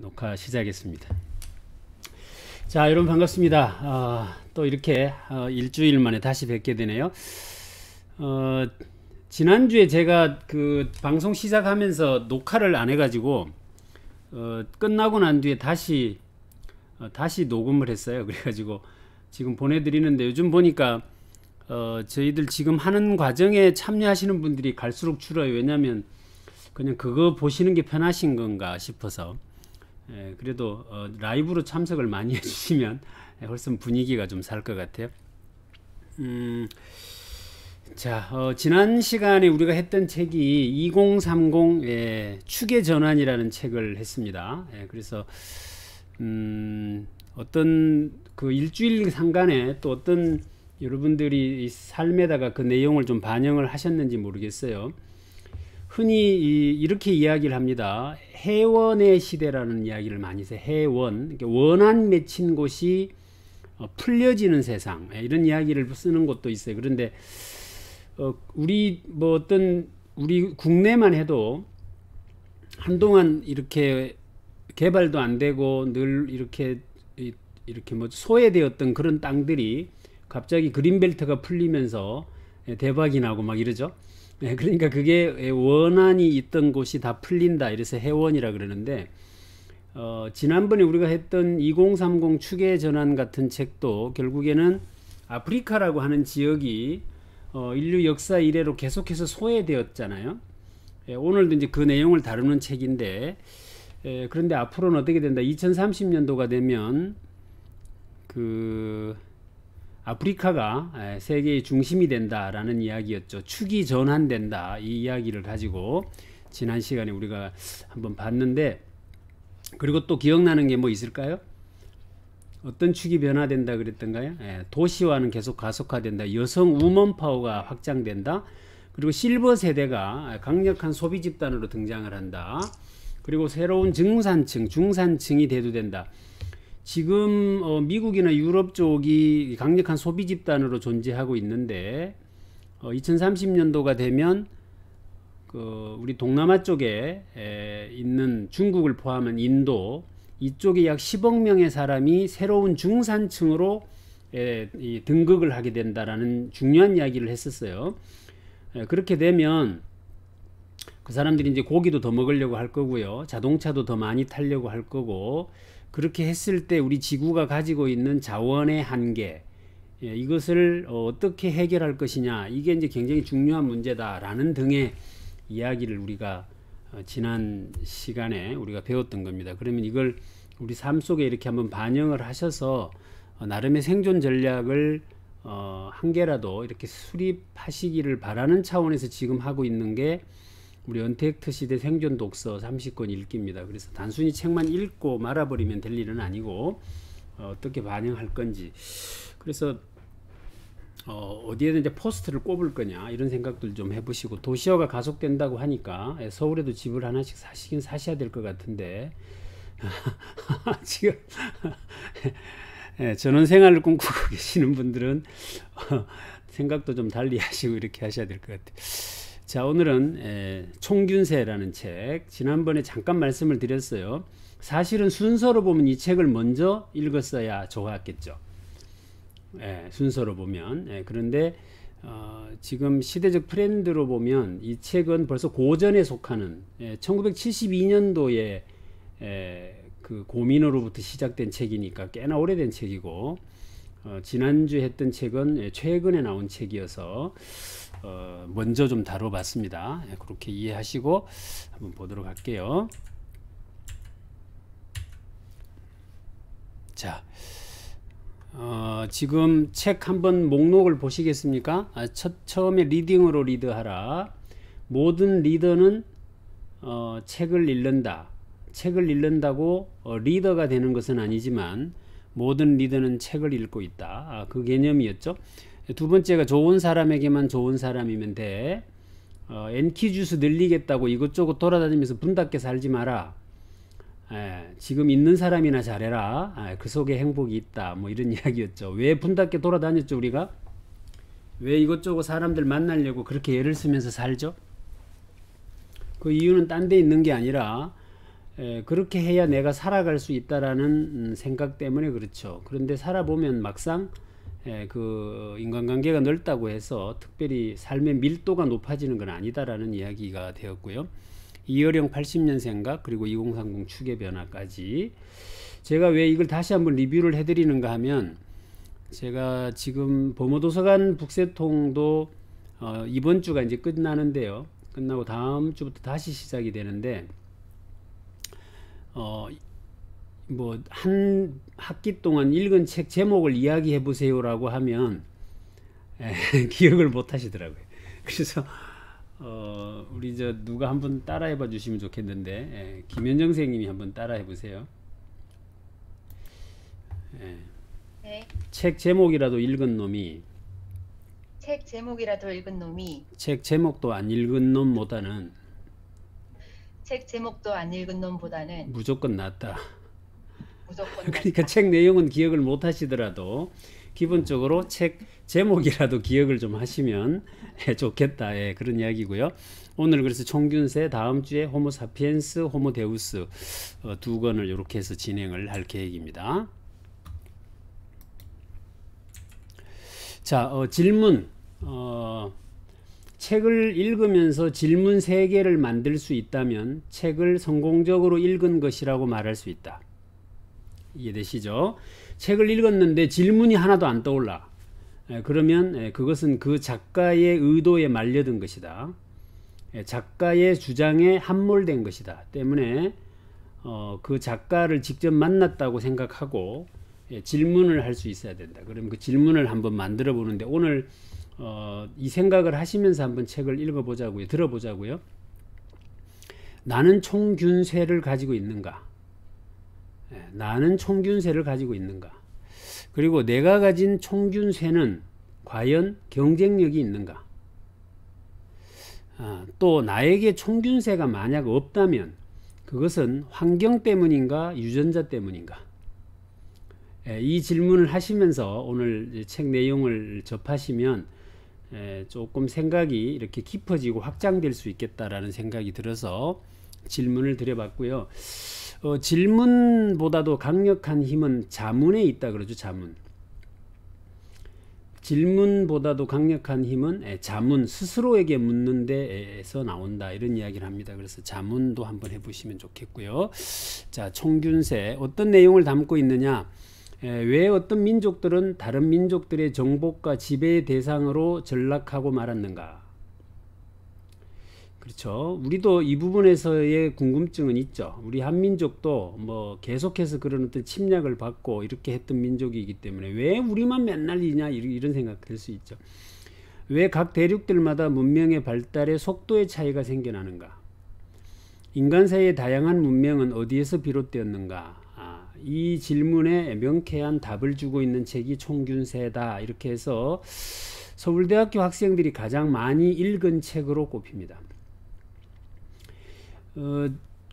녹화 시작했습니다. 자, 여러분 반갑습니다. 또 이렇게 일주일 만에 다시 뵙게 되네요. 지난주에 제가 그 방송 시작하면서 녹화를 안 해가지고 끝나고 난 뒤에 다시 녹음을 했어요. 그래가지고 지금 보내드리는데, 요즘 보니까 저희들 지금 하는 과정에 참여하시는 분들이 갈수록 줄어요. 왜냐면 그냥 그거 보시는 게 편하신 건가 싶어서. 그래도 라이브로 참석을 많이 해주시면 훨씬 분위기가 좀 살 것 같아요. 자, 지난 시간에 우리가 했던 책이 2030 축의 전환이라는 책을 했습니다. 그래서 어떤 그 일주일 상간에 또 어떤 여러분들이 이 삶에다가 그 내용을 좀 반영을 하셨는지 모르겠어요. 흔히 이렇게 이야기를 합니다. 해원의 시대라는 이야기를 많이 해서 해원, 원한 맺힌 곳이 풀려지는 세상, 이런 이야기를 쓰는 곳도 있어요. 그런데 우리 국내만 해도 한동안 이렇게 개발도 안 되고 늘 이렇게 뭐 소외되었던 그런 땅들이 갑자기 그린벨트가 풀리면서 대박이 나고 막 이러죠. 그러니까 그게 원한이 있던 곳이 다 풀린다, 이래서 해원이라 그러는데, 지난번에 우리가 했던 2030 축의 전환 같은 책도 결국에는 아프리카라고 하는 지역이 인류 역사 이래로 계속해서 소외되었잖아요. 오늘도 이제 그 내용을 다루는 책인데, 그런데 앞으로는 어떻게 된다? 2030년도가 되면 아프리카가 세계의 중심이 된다라는 이야기였죠. 축이 전환된다, 이 이야기를 가지고 지난 시간에 우리가 한번 봤는데, 그리고 또 기억나는 게 뭐 있을까요? 어떤 축이 변화된다 그랬던가요? 도시화는 계속 가속화된다. 여성 우먼 파워가 확장된다. 그리고 실버 세대가 강력한 소비 집단으로 등장을 한다. 그리고 새로운 중산층이 대두된다. 지금 미국이나 유럽 쪽이 강력한 소비 집단으로 존재하고 있는데, 2030년도가 되면 우리 동남아 쪽에 있는 중국을 포함한 인도, 이쪽에 약 10억 명의 사람이 새로운 중산층으로 등극을 하게 된다라는 중요한 이야기를 했었어요. 그렇게 되면 그 사람들이 이제 고기도 더 먹으려고 할 거고요, 자동차도 더 많이 타려고 할 거고, 그렇게 했을 때 우리 지구가 가지고 있는 자원의 한계, 이것을 어떻게 해결할 것이냐, 이게 이제 굉장히 중요한 문제다라는 등의 이야기를 우리가 지난 시간에 우리가 배웠던 겁니다. 그러면 이걸 우리 삶 속에 이렇게 한번 반영을 하셔서 나름의 생존 전략을 한 개라도 이렇게 수립하시기를 바라는 차원에서 지금 하고 있는 게 우리 언택트 시대 생존 독서 30권 읽기입니다. 그래서 단순히 책만 읽고 말아버리면 될 일은 아니고 어떻게 반영할 건지, 그래서 어디에든 이제 포스트를 꼽을 거냐, 이런 생각들 좀 해보시고, 도시화가 가속된다고 하니까 서울에도 집을 하나씩 사셔야 될 것 같은데 지금 전원 생활을 꿈꾸고 계시는 분들은 생각도 좀 달리 하시고 이렇게 하셔야 될 것 같아요. 자, 오늘은 총균세라는 책, 지난번에 잠깐 말씀을 드렸어요. 사실은 순서로 보면 이 책을 먼저 읽었어야 좋았겠죠. 순서로 보면. 그런데 지금 시대적 트렌드로 보면 이 책은 벌써 고전에 속하는 1972년도에 그 고민으로부터 시작된 책이니까 꽤나 오래된 책이고, 지난주에 했던 책은 최근에 나온 책이어서 먼저 좀 다뤄봤습니다. 그렇게 이해하시고 한번 보도록 할게요. 자, 지금 책 한번 목록을 보시겠습니까? 처음에 리딩으로 리드하라. 모든 리더는 책을 읽는다. 책을 읽는다고 리더가 되는 것은 아니지만 모든 리더는 책을 읽고 있다. 그 개념이었죠. 두 번째가 좋은 사람에게만 좋은 사람이면 돼. NQ 주스 늘리겠다고 이것저것 돌아다니면서 분답게 살지 마라. 지금 있는 사람이나 잘해라. 그 속에 행복이 있다. 뭐 이런 이야기였죠. 왜 분답게 돌아다녔죠, 우리가? 왜 이것저것 사람들 만나려고 그렇게 애를 쓰면서 살죠? 그 이유는 딴 데 있는 게 아니라 그렇게 해야 내가 살아갈 수 있다라는 생각 때문에 그렇죠. 그런데 살아보면 막상 그 인간관계가 넓다고 해서 특별히 삶의 밀도가 높아지는 건 아니다라는 이야기가 되었고요. 이어령 80년생각 그리고 2030 축의 변화까지 제가 왜 이걸 다시 한번 리뷰를 해드리는가 하면 제가 지금 범어도서관 북새통도 이번 주가 이제 끝나는데요. 끝나고 다음 주부터 다시 시작이 되는데 뭐 한 학기 동안 읽은 책 제목을 이야기해 보세요라고 하면 기억을 못 하시더라고요. 그래서 우리 저 누가 한번 따라해 봐 주시면 좋겠는데 김현정 선생님이 한번 따라해 보세요. 네. 책 제목이라도 읽은 놈이 책 제목이라도 읽은 놈이 책 제목도 안 읽은 놈보다는 책 제목도 안 읽은 놈보다는 무조건 낫다. 무조건 그러니까 낫다. 책 내용은 기억을 못 하시더라도 기본적으로 책 제목이라도 기억을 좀 하시면 좋겠다. 그런 이야기고요. 오늘 그래서 총균세, 다음 주에 호모사피엔스, 호모데우스 두 권을 이렇게 해서 진행을 할 계획입니다. 자, 질문. 책을 읽으면서 질문 3개를 만들 수 있다면 책을 성공적으로 읽은 것이라고 말할 수 있다. 이해되시죠? 책을 읽었는데 질문이 하나도 안 떠올라. 그러면 그것은 그 작가의 의도에 말려든 것이다. 작가의 주장에 함몰된 것이다. 때문에 그 작가를 직접 만났다고 생각하고 질문을 할 수 있어야 된다. 그럼 그 질문을 한번 만들어 보는데 오늘 이 생각을 하시면서 한번 책을 읽어보자고요. 들어보자고요. 나는 총균세를 가지고 있는가? 나는 총균세를 가지고 있는가? 그리고 내가 가진 총균세는 과연 경쟁력이 있는가? 또 나에게 총균세가 만약 없다면 그것은 환경 때문인가? 유전자 때문인가? 이 질문을 하시면서 오늘 책 내용을 접하시면 조금 생각이 이렇게 깊어지고 확장될 수 있겠다라는 생각이 들어서 질문을 드려봤고요. 질문보다도 강력한 힘은 자문에 있다 그러죠. 자문. 질문보다도 강력한 힘은 자문, 스스로에게 묻는 데에서 나온다 이런 이야기를 합니다. 그래서 자문도 한번 해보시면 좋겠고요. 자, 총균세 어떤 내용을 담고 있느냐? 왜 어떤 민족들은 다른 민족들의 정복과 지배의 대상으로 전락하고 말았는가? 그렇죠. 우리도 이 부분에서의 궁금증은 있죠. 우리 한민족도 뭐 계속해서 그런 어떤 침략을 받고 이렇게 했던 민족이기 때문에 왜 우리만 맨날 이냐 이런 생각 들 수 있죠. 왜 각 대륙들마다 문명의 발달의 속도의 차이가 생겨나는가? 인간 사이의 다양한 문명은 어디에서 비롯되었는가? 이 질문에 명쾌한 답을 주고 있는 책이 총균세다. 이렇게 해서 서울대학교 학생들이 가장 많이 읽은 책으로 꼽힙니다.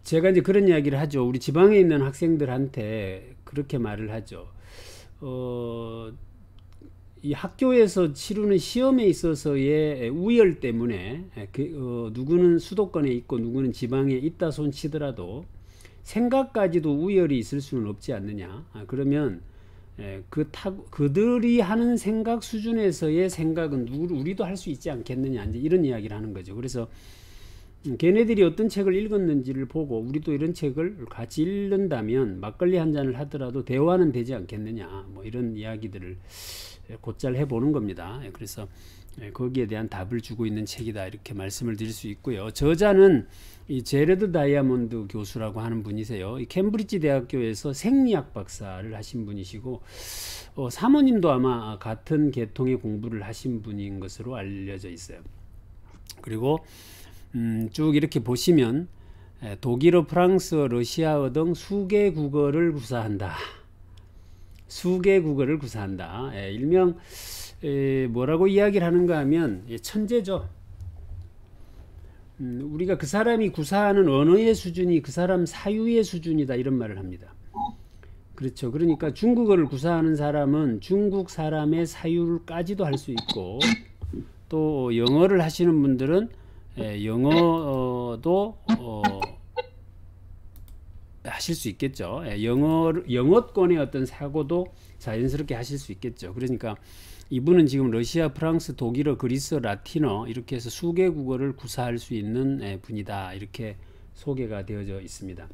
제가 이제 그런 이야기를 하죠. 우리 지방에 있는 학생들한테 그렇게 말을 하죠. 이 학교에서 치르는 시험에 있어서의 우열 때문에 누구는 수도권에 있고 누구는 지방에 있다 손 치더라도 생각까지도 우열이 있을 수는 없지 않느냐. 그러면 그들이 하는 생각 수준에서의 생각은 우리도 할 수 있지 않겠느냐. 이제 이런 이야기를 하는 거죠. 그래서 걔네들이 어떤 책을 읽었는지를 보고 우리도 이런 책을 같이 읽는다면 막걸리 한 잔을 하더라도 대화는 되지 않겠느냐. 뭐 이런 이야기들을 곧잘 해보는 겁니다. 그래서 거기에 대한 답을 주고 있는 책이다 이렇게 말씀을 드릴 수 있고요. 저자는 이 제레드 다이아몬드 교수라고 하는 분이세요. 이 캠브리지 대학교에서 생리학 박사를 하신 분이시고 사모님도 아마 같은 계통의 공부를 하신 분인 것으로 알려져 있어요. 그리고 쭉 이렇게 보시면 독일어, 프랑스어, 러시아어 등 수개 국어를 구사한다. 수개 국어를 구사한다. 일명 뭐라고 이야기를 하는가 하면 천재죠. 우리가 그 사람이 구사하는 언어의 수준이 그 사람 사유의 수준이다 이런 말을 합니다. 그렇죠. 그러니까 중국어를 구사하는 사람은 중국 사람의 사유까지도 할 수 있고 또 영어를 하시는 분들은 영어도 하실 수 있겠죠. 영어권의 어떤 사고도 자연스럽게 하실 수 있겠죠. 그러니까 이분은 지금 러시아, 프랑스, 독일어, 그리스, 라틴어 이렇게 해서 수개국어를 구사할 수 있는 분이다. 이렇게 소개가 되어져 있습니다.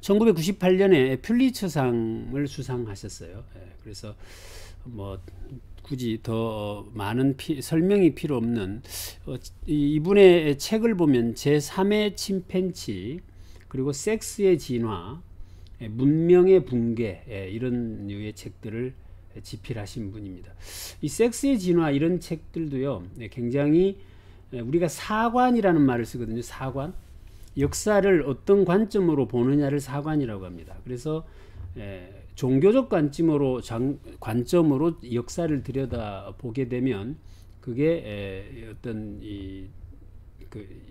1998년에 퓰리처상을 수상하셨어요. 그래서 뭐 굳이 더 많은 설명이 필요 없는 이분의 책을 보면 제3의 침팬치, 그리고 섹스의 진화, 문명의 붕괴, 이런 류의 책들을 집필하신 분입니다. 이 섹스의 진화 이런 책들도요, 굉장히 우리가 사관이라는 말을 쓰거든요. 사관. 역사를 어떤 관점으로 보느냐를 사관이라고 합니다. 그래서 종교적 관점으로 역사를 들여다 보게 되면 그게 어떤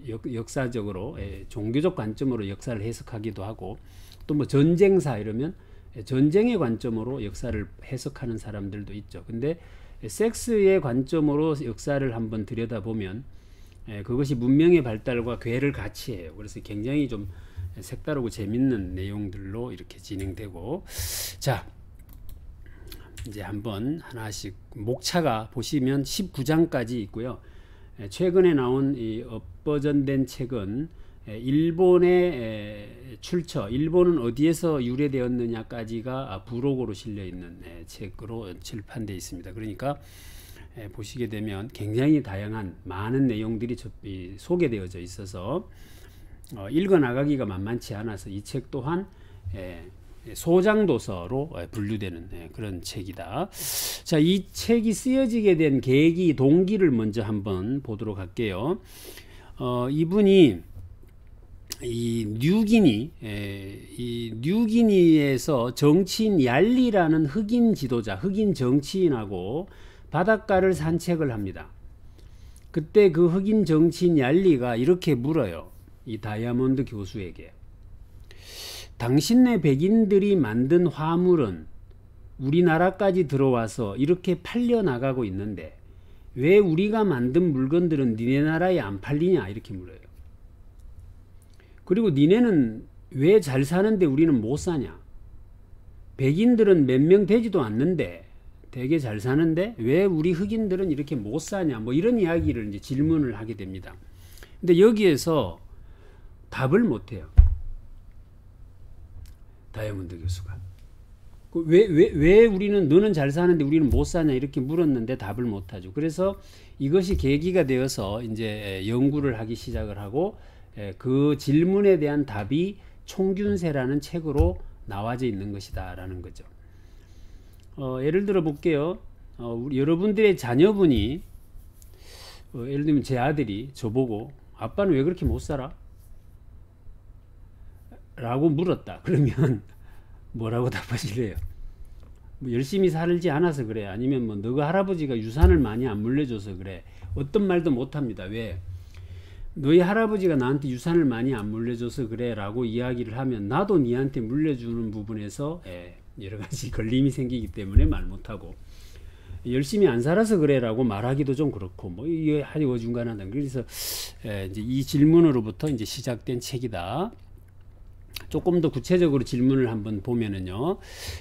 역사적으로 종교적 관점으로 역사를 해석하기도 하고, 또 뭐 전쟁사 이러면 전쟁의 관점으로 역사를 해석하는 사람들도 있죠. 근데 섹스의 관점으로 역사를 한번 들여다보면 그것이 문명의 발달과 괴를 같이 해요. 그래서 굉장히 좀 색다르고 재밌는 내용들로 이렇게 진행되고, 자 이제 한번 하나씩 목차가 보시면 19장까지 있고요. 최근에 나온 이 업버전된 책은 일본의 출처, 일본은 어디에서 유래되었느냐까지가 부록으로 실려 있는 책으로 출판되어 있습니다. 그러니까 보시게 되면 굉장히 다양한 많은 내용들이 소개되어져 있어서 읽어 나가기가 만만치 않아서 이 책 또한 소장도서로 분류되는 그런 책이다. 자, 이 책이 쓰여지게 된 계기, 동기를 먼저 한번 보도록 할게요. 이분이 이 뉴기니에서 정치인 얄리라는 흑인 지도자, 흑인 정치인하고 바닷가를 산책을 합니다. 그때 그 흑인 정치인 얄리가 이렇게 물어요. 이 다이아몬드 교수에게. 당신네 백인들이 만든 화물은 우리나라까지 들어와서 이렇게 팔려나가고 있는데 왜 우리가 만든 물건들은 니네 나라에 안 팔리냐, 이렇게 물어요. 그리고 니네는 왜 잘 사는데 우리는 못 사냐? 백인들은 몇 명 되지도 않는데 되게 잘 사는데 왜 우리 흑인들은 이렇게 못 사냐? 뭐 이런 이야기를 이제 질문을 하게 됩니다. 근데 여기에서 답을 못 해요. 다이아몬드 교수가. 왜 우리는, 너는 잘 사는데 우리는 못 사냐? 이렇게 물었는데 답을 못 하죠. 그래서 이것이 계기가 되어서 이제 연구를 하기 시작을 하고, 그 질문에 대한 답이 총균세라는 책으로 나와져 있는 것이다라는 거죠. 예를 들어 볼게요. 여러분들의 자녀분이 예를 들면 제 아들이 저보고 아빠는 왜 그렇게 못 살아? 라고 물었다. 그러면 뭐라고 답하실래요? 뭐 열심히 살지 않아서 그래, 아니면 뭐 너가 할아버지가 유산을 많이 안 물려줘서 그래, 어떤 말도 못합니다. 왜? 너희 할아버지가 나한테 유산을 많이 안 물려줘서 그래 라고 이야기를 하면 나도 니한테 물려주는 부분에서 여러가지 걸림이 생기기 때문에 말 못하고, 열심히 안 살아서 그래 라고 말하기도 좀 그렇고, 뭐 이게 아주 어중간하다. 그래서 이제 이 질문으로부터 이제 시작된 책이다. 조금 더 구체적으로 질문을 한번 보면은요,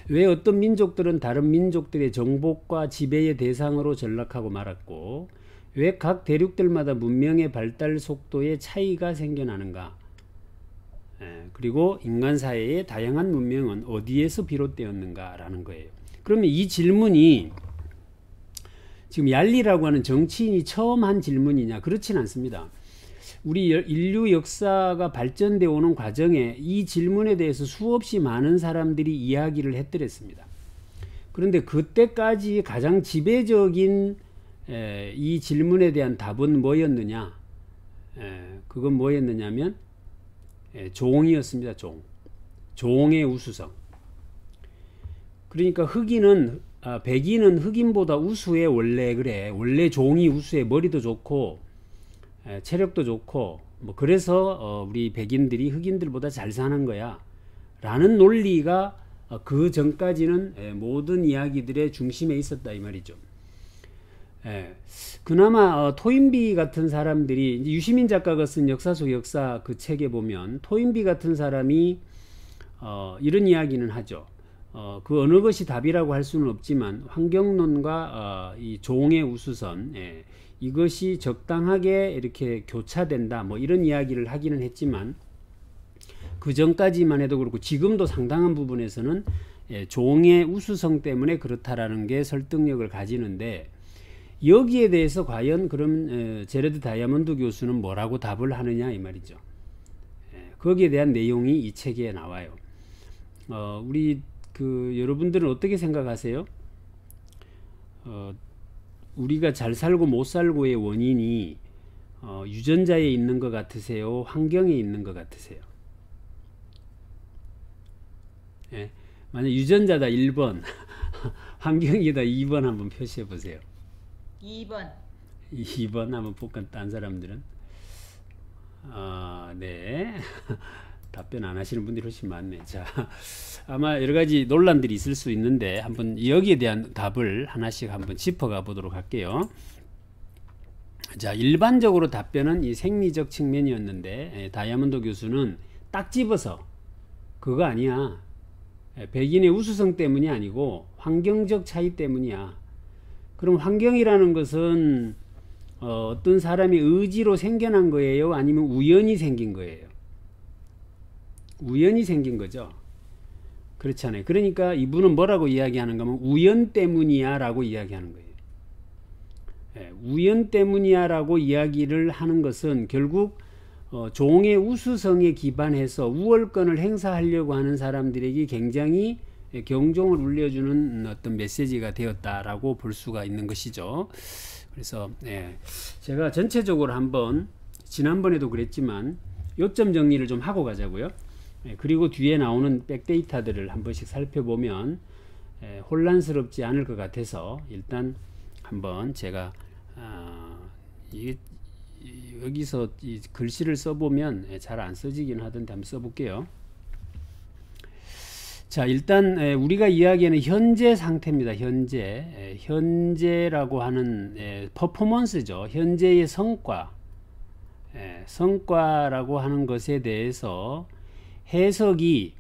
왜 어떤 민족들은 다른 민족들의 정복과 지배의 대상으로 전락하고 말았고, 왜 각 대륙들마다 문명의 발달 속도에 차이가 생겨나는가? 그리고 인간 사회의 다양한 문명은 어디에서 비롯되었는가라는 거예요. 그러면 이 질문이 지금 얄리라고 하는 정치인이 처음 한 질문이냐? 그렇진 않습니다. 우리 인류 역사가 발전되어 오는 과정에 이 질문에 대해서 수없이 많은 사람들이 이야기를 했더랬습니다. 그런데 그때까지 가장 지배적인 이 질문에 대한 답은 뭐였느냐? 그건 뭐였느냐면 종이었습니다. 종의 우수성. 그러니까 백인은 흑인보다 우수해. 원래 그래. 원래 종이 우수해. 머리도 좋고 체력도 좋고, 뭐 그래서 우리 백인들이 흑인들보다 잘 사는 거야 라는 논리가 그 전까지는 모든 이야기들의 중심에 있었다, 이 말이죠. 그나마 토인비 같은 사람들이, 유시민 작가가 쓴 역사 속 역사 그 책에 보면 토인비 같은 사람이 이런 이야기는 하죠. 그 어느 것이 답이라고 할 수는 없지만 환경론과 이 종의 우수선, 이것이 적당하게 이렇게 교차된다, 뭐 이런 이야기를 하기는 했지만 그 전까지만 해도 그렇고 지금도 상당한 부분에서는 종의 우수성 때문에 그렇다라는 게 설득력을 가지는데, 여기에 대해서 과연 그럼 제레드 다이아몬드 교수는 뭐라고 답을 하느냐 이 말이죠. 거기에 대한 내용이 이 책에 나와요. 우리 여러분들은 어떻게 생각하세요? 우리가 잘 살고 못 살고의 원인이 유전자에 있는 것 같으세요? 환경에 있는 것 같으세요? 만약 유전자다 1번, 환경이다 2번 한번 표시해 보세요. 2번. 2번 한번 볼까? 딴 사람들은? 네. 답변 안 하시는 분들이 훨씬 많네. 자, 아마 여러 가지 논란들이 있을 수 있는데 한번 여기에 대한 답을 하나씩 한번 짚어가 보도록 할게요. 자, 일반적으로 답변은 이 생리적 측면이었는데, 다이아몬드 교수는 딱 집어서 그거 아니야. 백인의 우수성 때문이 아니고 환경적 차이 때문이야. 그럼 환경이라는 것은 어떤 사람의 의지로 생겨난 거예요? 아니면 우연히 생긴 거예요? 우연히 생긴 거죠. 그렇잖아요. 그러니까 이분은 뭐라고 이야기하는가 하면 우연 때문이야 라고 이야기하는 거예요. 우연 때문이야 라고 이야기를 하는 것은 결국 종의 우수성에 기반해서 우월권을 행사하려고 하는 사람들에게 굉장히 경종을 울려주는 어떤 메시지가 되었다라고 볼 수가 있는 것이죠. 그래서 제가 전체적으로 한번 지난번에도 그랬지만 요점 정리를 좀 하고 가자고요. 그리고 뒤에 나오는 백데이터들을 한 번씩 살펴보면 혼란스럽지 않을 것 같아서 일단 한번 제가 여기서 이 글씨를 써보면 잘 안 써지긴 하던데 한번 써볼게요. 자, 일단 우리가 이야기하는 현재 상태입니다. 현재라고 하는 퍼포먼스죠. 현재의 성과, 성과라고 하는 것에 대해서 해석이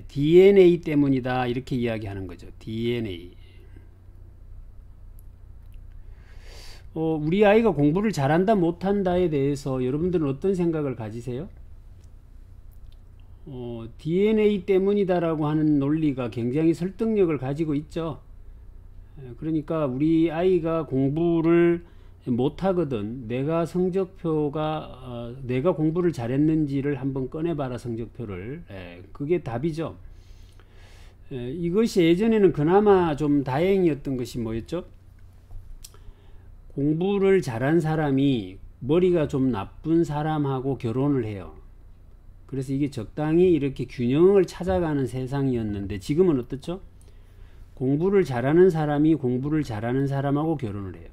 DNA 때문이다 이렇게 이야기하는 거죠. DNA. 우리 아이가 공부를 잘한다 못한다에 대해서 여러분들은 어떤 생각을 가지세요? DNA 때문이다라고 하는 논리가 굉장히 설득력을 가지고 있죠. 그러니까 우리 아이가 공부를 못하거든 내가 성적표가 내가 공부를 잘했는지를 한번 꺼내봐라. 성적표를. 그게 답이죠. 이것이 예전에는 그나마 좀 다행이었던 것이 뭐였죠? 공부를 잘한 사람이 머리가 좀 나쁜 사람하고 결혼을 해요. 그래서 이게 적당히 이렇게 균형을 찾아가는 세상이었는데 지금은 어떻죠? 공부를 잘하는 사람이 공부를 잘하는 사람하고 결혼을 해요.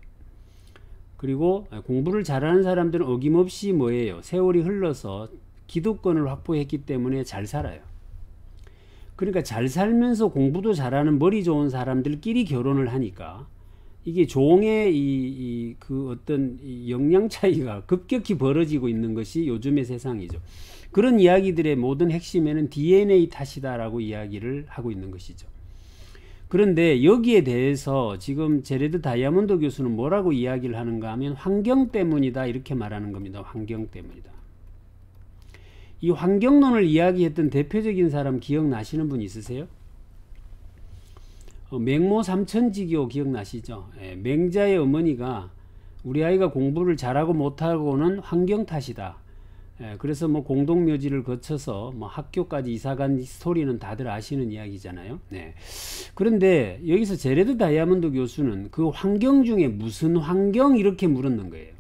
그리고 공부를 잘하는 사람들은 어김없이 뭐예요? 세월이 흘러서 기득권을 확보했기 때문에 잘 살아요. 그러니까 잘 살면서 공부도 잘하는 머리 좋은 사람들끼리 결혼을 하니까 이게 종의 그 어떤 영양 차이가 급격히 벌어지고 있는 것이 요즘의 세상이죠. 그런 이야기들의 모든 핵심에는 DNA 탓이다라고 이야기를 하고 있는 것이죠. 그런데 여기에 대해서 지금 제레드 다이아몬드 교수는 뭐라고 이야기를 하는가 하면 환경 때문이다 이렇게 말하는 겁니다. 환경 때문이다. 이 환경론을 이야기했던 대표적인 사람 기억나시는 분 있으세요? 맹모 삼천지교 기억나시죠? 맹자의 어머니가 우리 아이가 공부를 잘하고 못하고는 환경 탓이다. 그래서 뭐 공동묘지를 거쳐서 뭐 학교까지 이사간 스토리는 다들 아시는 이야기잖아요. 그런데 여기서 제레드 다이아몬드 교수는 그 환경 중에 무슨 환경 이렇게 물었는 거예요.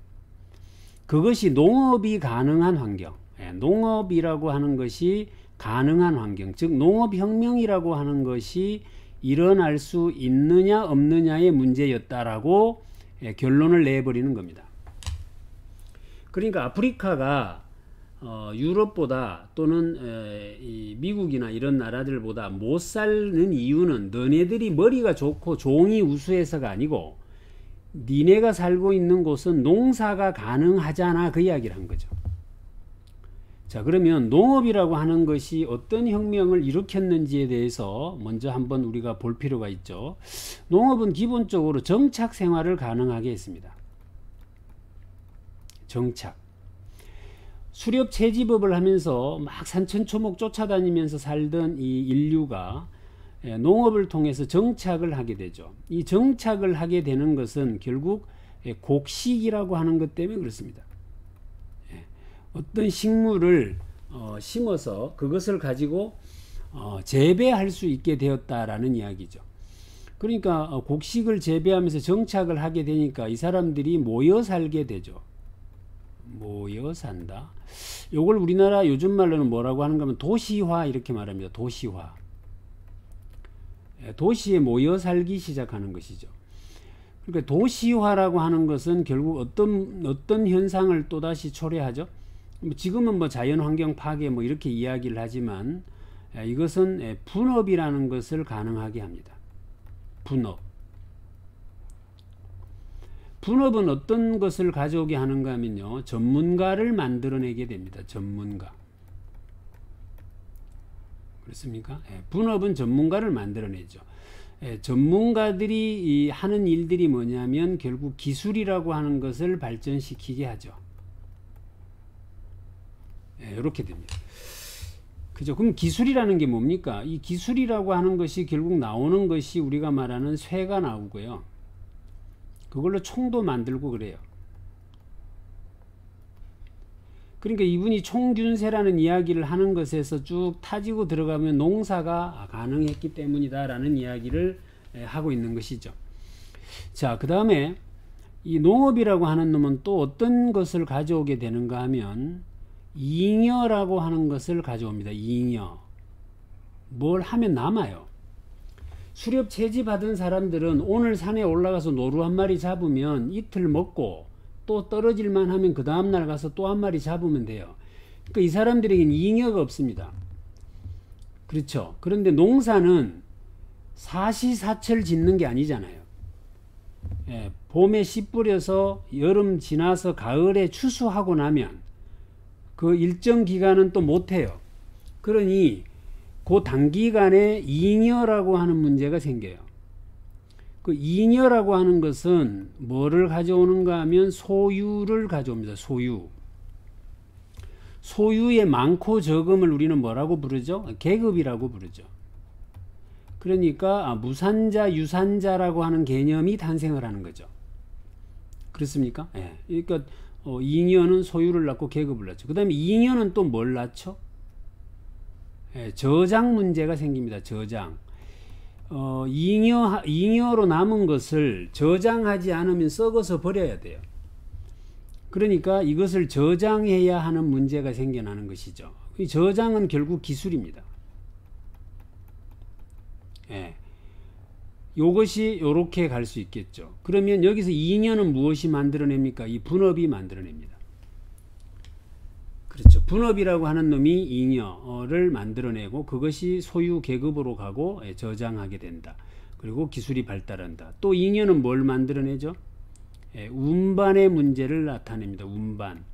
그것이 농업이 가능한 환경. 농업이라고 하는 것이 가능한 환경, 즉 농업혁명이라고 하는 것이 일어날 수 있느냐 없느냐의 문제였다라고 결론을 내버리는 겁니다. 그러니까 아프리카가 유럽보다 또는 이 미국이나 이런 나라들보다 못 사는 이유는 너네들이 머리가 좋고 종이 우수해서가 아니고 니네가 살고 있는 곳은 농사가 가능하잖아 그 이야기를 한 거죠. 자, 그러면 농업이라고 하는 것이 어떤 혁명을 일으켰는지에 대해서 먼저 한번 우리가 볼 필요가 있죠. 농업은 기본적으로 정착 생활을 가능하게 했습니다. 정착. 수렵 채집업을 하면서 막 산천초목 쫓아다니면서 살던 이 인류가 농업을 통해서 정착을 하게 되죠. 이 정착을 하게 되는 것은 결국 곡식이라고 하는 것 때문에 그렇습니다. 어떤 식물을 심어서 그것을 가지고 재배할 수 있게 되었다라는 이야기죠. 그러니까 곡식을 재배하면서 정착을 하게 되니까 이 사람들이 모여 살게 되죠. 모여 산다. 요걸 우리나라 요즘 말로는 뭐라고 하는가 하면 도시화 이렇게 말합니다. 도시화. 도시에 모여 살기 시작하는 것이죠. 그러니까 도시화라고 하는 것은 결국 어떤 현상을 또다시 초래하죠. 지금은 뭐 자연환경 파괴 뭐 이렇게 이야기를 하지만 이것은 분업이라는 것을 가능하게 합니다. 분업. 분업은 어떤 것을 가져오게 하는가 하면요. 전문가를 만들어내게 됩니다. 전문가. 그렇습니까? 분업은 전문가를 만들어내죠. 전문가들이 하는 일들이 뭐냐면 결국 기술이라고 하는 것을 발전시키게 하죠. 이렇게 됩니다. 그죠? 그럼 기술이라는 게 뭡니까? 이 기술이라고 하는 것이 결국 나오는 것이 우리가 말하는 쇠가 나오고요. 그걸로 총도 만들고 그래요. 그러니까 이분이 총균세라는 이야기를 하는 것에서 쭉 타지고 들어가면 농사가 가능했기 때문이다라는 이야기를 하고 있는 것이죠. 자, 그 다음에 이 농업이라고 하는 놈은 또 어떤 것을 가져오게 되는가 하면 잉여라고 하는 것을 가져옵니다. 잉여. 뭘 하면 남아요. 수렵 채집하던 사람들은 오늘 산에 올라가서 노루 한 마리 잡으면 이틀 먹고 또 떨어질만 하면 그 다음날 가서 또 한 마리 잡으면 돼요. 그러니까 이 사람들에게는 잉여가 없습니다. 그렇죠. 그런데 농사는 사시사철 짓는 게 아니잖아요. 봄에 씨 뿌려서 여름 지나서 가을에 추수하고 나면 그 일정 기간은 또 못해요. 그러니 그 단기간에 잉여라고 하는 문제가 생겨요. 그 잉여라고 하는 것은 뭐를 가져오는가 하면 소유를 가져옵니다. 소유. 소유의 많고 적음을 우리는 뭐라고 부르죠? 계급이라고 부르죠. 그러니까 무산자, 유산자라고 하는 개념이 탄생을 하는 거죠. 그렇습니까? 예. 그러니까 잉여는 소유를 낳고 계급을 낳죠. 그 다음에 잉여는 또 뭘 낳죠? 저장 문제가 생깁니다. 저장. 잉여로 남은 것을 저장하지 않으면 썩어서 버려야 돼요. 그러니까 이것을 저장해야 하는 문제가 생겨나는 것이죠. 이 저장은 결국 기술입니다. 요것이 요렇게 갈 수 있겠죠. 그러면 여기서 잉여는 무엇이 만들어냅니까? 이 분업이 만들어냅니다. 그렇죠. 분업이라고 하는 놈이 잉여를 만들어내고 그것이 소유 계급으로 가고 저장하게 된다. 그리고 기술이 발달한다. 또 잉여는 뭘 만들어내죠? 운반의 문제를 나타냅니다. 운반.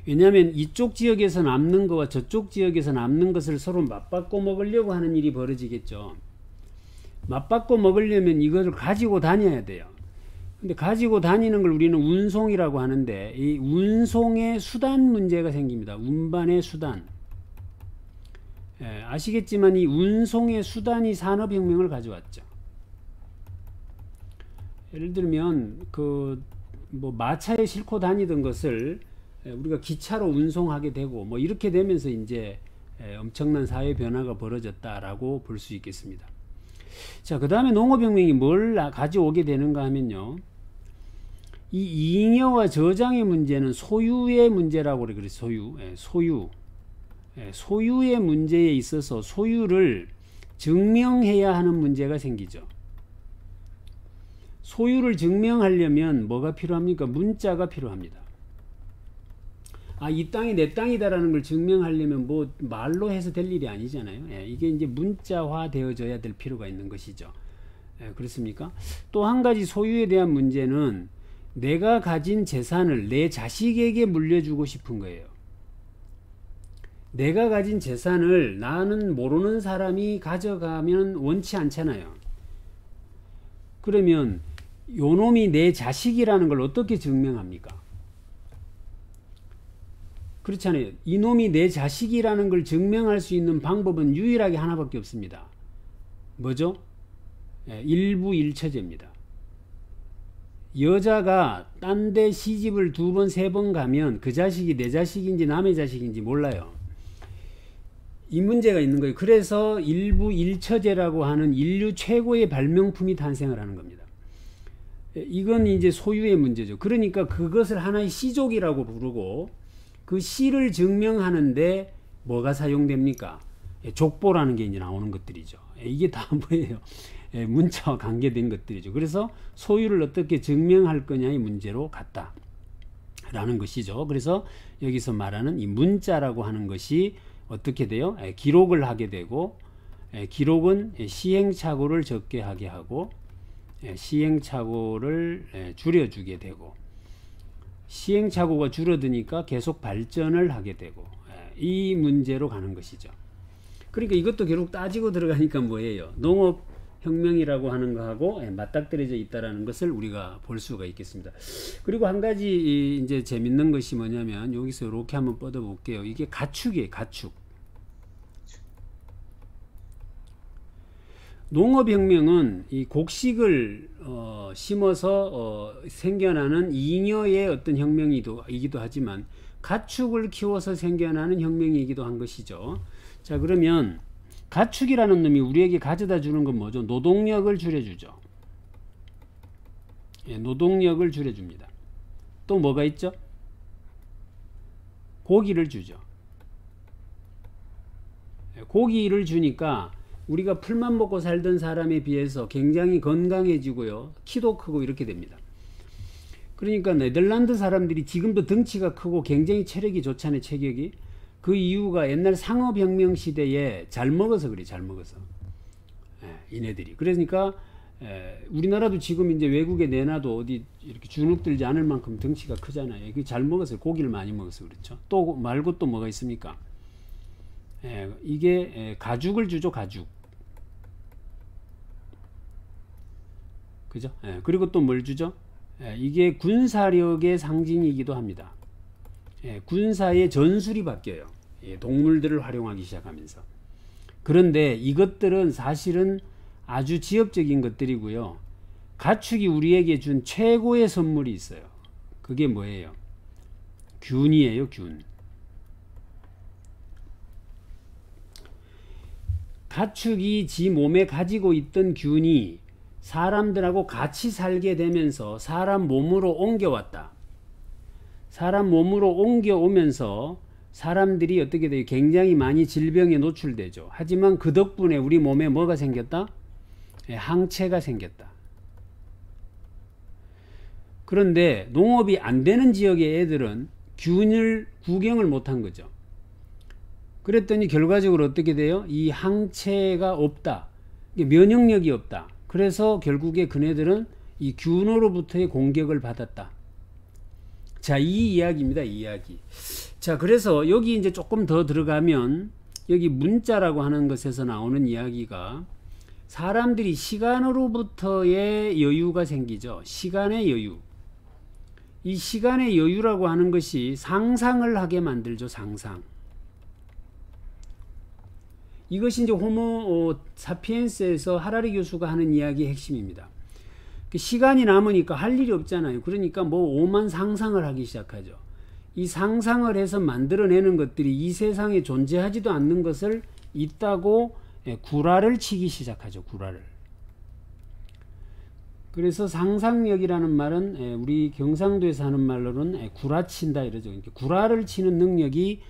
왜냐하면 이쪽 지역에서 남는 것과 저쪽 지역에서 남는 것을 서로 맞바꿔 먹으려고 하는 일이 벌어지겠죠. 맞바꿔 먹으려면 이것을 가지고 다녀야 돼요. 근데 가지고 다니는 걸 우리는 운송이라고 하는데 이 운송의 수단 문제가 생깁니다. 운반의 수단. 아시겠지만 이 운송의 수단이 산업혁명을 가져왔죠. 예를 들면 뭐 마차에 싣고 다니던 것을 우리가 기차로 운송하게 되고 뭐 이렇게 되면서 이제 엄청난 사회 변화가 벌어졌다라고 볼 수 있겠습니다. 자, 그 다음에 농업혁명이 뭘 가져오게 되는가 하면요. 이 잉여와 저장의 문제는 소유의 문제라고 그래요. 소유. 소유의 문제에 있어서 소유를 증명해야 하는 문제가 생기죠. 소유를 증명하려면 뭐가 필요합니까? 문자가 필요합니다. 이 땅이 내 땅이다라는 걸 증명하려면 뭐 말로 해서 될 일이 아니잖아요. 이게 이제 문자화 되어져야 될 필요가 있는 것이죠. 그렇습니까? 또 한 가지 소유에 대한 문제는 내가 가진 재산을 내 자식에게 물려주고 싶은 거예요. 내가 가진 재산을 나는 모르는 사람이 가져가면 원치 않잖아요. 그러면 요놈이 내 자식이라는 걸 어떻게 증명합니까? 그렇잖아요. 이놈이 내 자식이라는 걸 증명할 수 있는 방법은 유일하게 하나밖에 없습니다. 뭐죠? 일부 일처제입니다. 여자가 딴 데 시집을 2번, 3번 가면 그 자식이 내 자식인지 남의 자식인지 몰라요. 이 문제가 있는 거예요. 그래서 일부 일처제라고 하는 인류 최고의 발명품이 탄생을 하는 겁니다. 이건 이제 소유의 문제죠. 그러니까 그것을 하나의 씨족이라고 부르고 그 씨를 증명하는데 뭐가 사용됩니까? 족보라는 게 이제 나오는 것들이죠. 이게 다 뭐예요? 문자와 관계된 것들이죠. 그래서 소유를 어떻게 증명할 거냐의 문제로 갔다라는 것이죠. 그래서 여기서 말하는 이 문자라고 하는 것이 어떻게 돼요? 기록을 하게 되고, 기록은 시행착오를 적게 하게 하고, 시행착오를 줄여주게 되고, 시행착오가 줄어드니까 계속 발전을 하게 되고, 이 문제로 가는 것이죠. 그러니까 이것도 결국 따지고 들어가니까 뭐예요? 농업혁명이라고 하는 거하고 맞닥뜨려져 있다라는 것을 우리가 볼 수가 있겠습니다. 그리고 한 가지 이제 재밌는 것이 뭐냐면 여기서 이렇게 한번 뻗어 볼게요. 이게 가축이에요, 가축. 농업혁명은 이 곡식을 심어서 생겨나는 잉여의 어떤 혁명이기도 하지만 가축을 키워서 생겨나는 혁명이기도 한 것이죠. 자, 그러면 가축이라는 놈이 우리에게 가져다 주는 건 뭐죠? 노동력을 줄여주죠. 노동력을 줄여줍니다. 또 뭐가 있죠? 고기를 주죠. 고기를 주니까 우리가 풀만 먹고 살던 사람에 비해서 굉장히 건강해지고요. 키도 크고 이렇게 됩니다. 그러니까 네덜란드 사람들이 지금도 덩치가 크고 굉장히 체력이 좋잖아요. 체격이. 그 이유가 옛날 상업혁명 시대에 잘 먹어서 그래. 잘 먹어서. 이네들이. 그러니까 우리나라도 지금 이제 외국에 내놔도 어디 이렇게 주눅 들지 않을 만큼 덩치가 크잖아요. 잘 먹어서 고기를 많이 먹어서 그렇죠. 또 말고 또 뭐가 있습니까? 이게 가죽을 주죠. 가죽. 그죠? 그리고 또 뭘 주죠? 이게 군사력의 상징이기도 합니다. 군사의 전술이 바뀌어요. 동물들을 활용하기 시작하면서. 그런데 이것들은 사실은 아주 지역적인 것들이고요. 가축이 우리에게 준 최고의 선물이 있어요. 그게 뭐예요? 균이에요, 균. 가축이 지 몸에 가지고 있던 균이 사람들하고 같이 살게 되면서 사람 몸으로 옮겨왔다. 사람 몸으로 옮겨오면서 사람들이 어떻게 돼요? 굉장히 많이 질병에 노출되죠. 하지만 그 덕분에 우리 몸에 뭐가 생겼다? 항체가 생겼다. 그런데 농업이 안 되는 지역의 애들은 균을 구경을 못한 거죠. 그랬더니 결과적으로 어떻게 돼요? 이 항체가 없다. 면역력이 없다. 그래서 결국에 그네들은 이 균으로부터의 공격을 받았다. 자, 이 이야기입니다. 이 이야기. 자, 그래서 여기 이제 조금 더 들어가면 여기 문자라고 하는 것에서 나오는 이야기가 사람들이 시간으로부터의 여유가 생기죠. 시간의 여유. 이 시간의 여유라고 하는 것이 상상을 하게 만들죠. 상상. 이것이 이제 호모 사피엔스에서 하라리 교수가 하는 이야기의 핵심입니다. 시간이 남으니까 할 일이 없잖아요. 그러니까 뭐 오만 상상을 하기 시작하죠. 이 상상을 해서 만들어내는 것들이 이 세상에 존재하지도 않는 것을 있다고 구라를 치기 시작하죠. 구라를. 그래서 상상력이라는 말은 우리 경상도에서 하는 말로는 구라친다 이러죠. 구라를 치는 능력이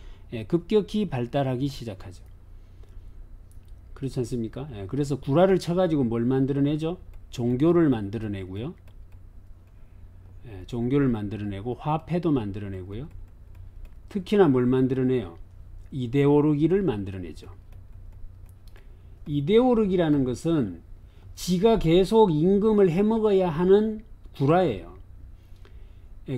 급격히 발달하기 시작하죠. 그렇지 않습니까? 그래서 구라를 쳐가지고 뭘 만들어내죠? 종교를 만들어내고요. 종교를 만들어내고 화폐도 만들어내고요. 특히나 뭘 만들어내요? 이데올로기를 만들어내죠. 이데올로기라는 것은 지가 계속 임금을 해먹어야 하는 구라예요.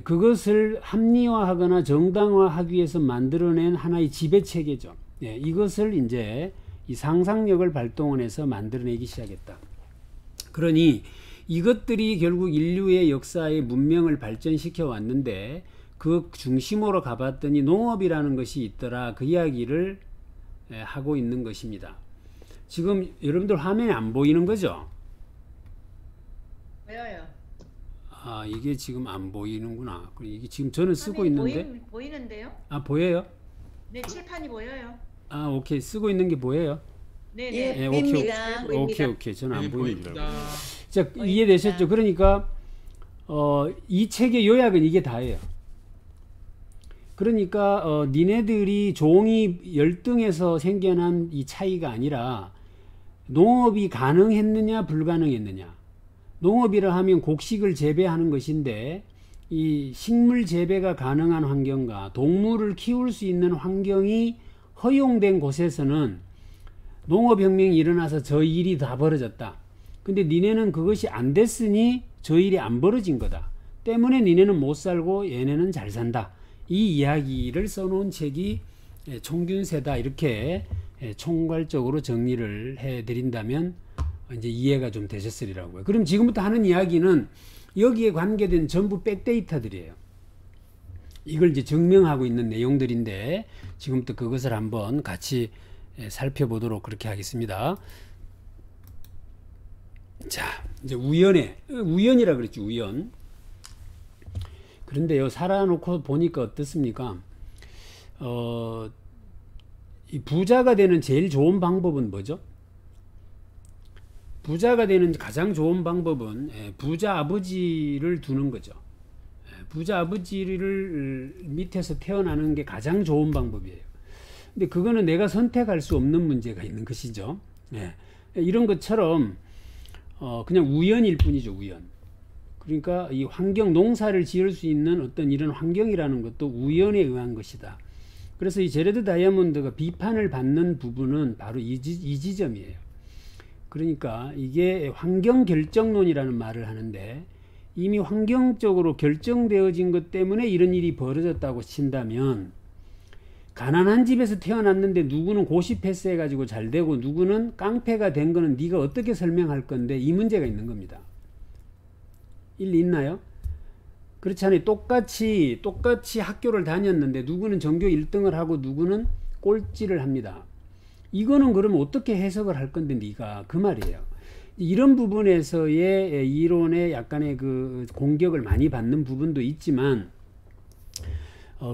그것을 합리화하거나 정당화하기 위해서 만들어낸 하나의 지배체계죠. 이것을 이제 이 상상력을 발동해서 만들어내기 시작했다. 그러니 이것들이 결국 인류의 역사의 문명을 발전시켜 왔는데 그 중심으로 가봤더니 농업이라는 것이 있더라. 그 이야기를 하고 있는 것입니다. 지금 여러분들 화면에 안 보이는 거죠? 보여요. 아, 이게 지금 안 보이는구나. 이게 지금 저는 쓰고 있는데. 보이는데요? 아, 보여요? 네, 칠판이 보여요. 아, 오케이. 쓰고 있는 게 보여요? 네네. 예, 오케이. 보입니다. 오케이. 저는 안 보이는 줄 알고. 자, 보입니다. 이해되셨죠? 그러니까 이 책의 요약은 이게 다예요. 그러니까 니네들이 종이 열등해서 생겨난 이 차이가 아니라 농업이 가능했느냐 불가능했느냐. 농업이라 하면 곡식을 재배하는 것인데 이 식물 재배가 가능한 환경과 동물을 키울 수 있는 환경이 허용된 곳에서는 농업혁명이 일어나서 저 일이 다 벌어졌다. 근데 니네는 그것이 안 됐으니 저 일이 안 벌어진 거다. 때문에 니네는 못 살고 얘네는 잘 산다. 이 이야기를 써놓은 책이 총균세다. 이렇게 총괄적으로 정리를 해드린다면 이제 이해가 좀 되셨으리라고요. 그럼 지금부터 하는 이야기는 여기에 관계된 전부 백데이터들이에요. 이걸 이제 증명하고 있는 내용들인데 지금부터 그것을 한번 같이 살펴보도록 그렇게 하겠습니다. 자, 이제 우연이라 그랬죠. 우연. 그런데요, 살아놓고 보니까 어떻습니까? 이 부자가 되는 제일 좋은 방법은 뭐죠? 부자가 되는 가장 좋은 방법은 부자 아버지를 두는 거죠. 부자 아버지를 밑에서 태어나는 게 가장 좋은 방법이에요. 근데 그거는 내가 선택할 수 없는 문제가 있는 것이죠. 이런 것처럼 그냥 우연일 뿐이죠. 우연. 그러니까 이 환경, 농사를 지을 수 있는 어떤 이런 환경이라는 것도 우연에 의한 것이다. 그래서 이 제레드 다이아몬드가 비판을 받는 부분은 바로 이 지점이에요. 그러니까 이게 환경 결정론이라는 말을 하는데 이미 환경적으로 결정되어진 것 때문에 이런 일이 벌어졌다고 친다면 가난한 집에서 태어났는데 누구는 고시 패스해가지고 잘 되고 누구는 깡패가 된 거는 네가 어떻게 설명할 건데 이 문제가 있는 겁니다. 일리 있나요? 그렇잖아요. 똑같이 학교를 다녔는데 누구는 전교 1등을 하고 누구는 꼴찌를 합니다. 이거는 그러면 어떻게 해석을 할 건데 네가 그 말이에요. 이런 부분에서의 이론에 약간의 그 공격을 많이 받는 부분도 있지만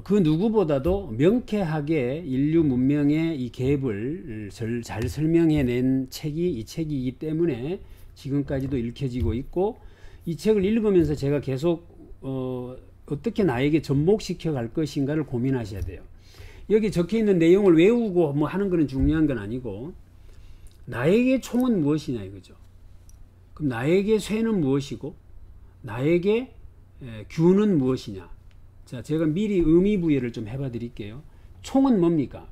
그 누구보다도 명쾌하게 인류 문명의 이 갭을 잘 설명해낸 책이 이 책이기 때문에 지금까지도 읽혀지고 있고 이 책을 읽으면서 제가 계속 어떻게 나에게 접목시켜 갈 것인가를 고민하셔야 돼요. 여기 적혀 있는 내용을 외우고 뭐 하는 거는 중요한 건 아니고 나에게 총은 무엇이냐 이거죠. 그럼 나에게 쇠는 무엇이고 나에게 균은 무엇이냐. 자, 제가 미리 의미부여를 좀 해봐 드릴게요. 총은 뭡니까?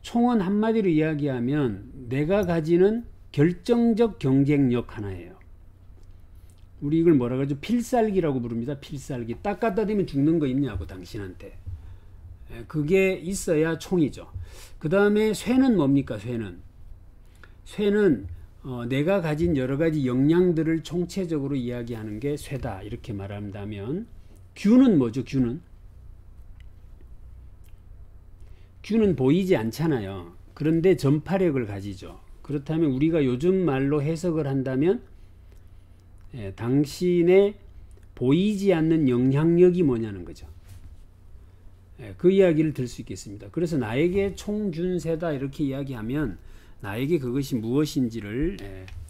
총은 한마디로 이야기하면 내가 가지는 결정적 경쟁력 하나예요. 우리 이걸 뭐라 그러죠? 필살기라고 부릅니다. 필살기. 딱 갖다 대면 죽는 거 있냐고 당신한테. 그게 있어야 총이죠. 그 다음에 쇠는 뭡니까? 쇠는 내가 가진 여러 가지 역량들을 총체적으로 이야기하는 게 쇠다. 이렇게 말한다면 균은 뭐죠? 균은 보이지 않잖아요. 그런데 전파력을 가지죠. 그렇다면 우리가 요즘 말로 해석을 한다면 당신의 보이지 않는 영향력이 뭐냐는 거죠. 그 이야기를 들 수 있겠습니다. 그래서 나에게 총균세다 이렇게 이야기하면 나에게 그것이 무엇인지를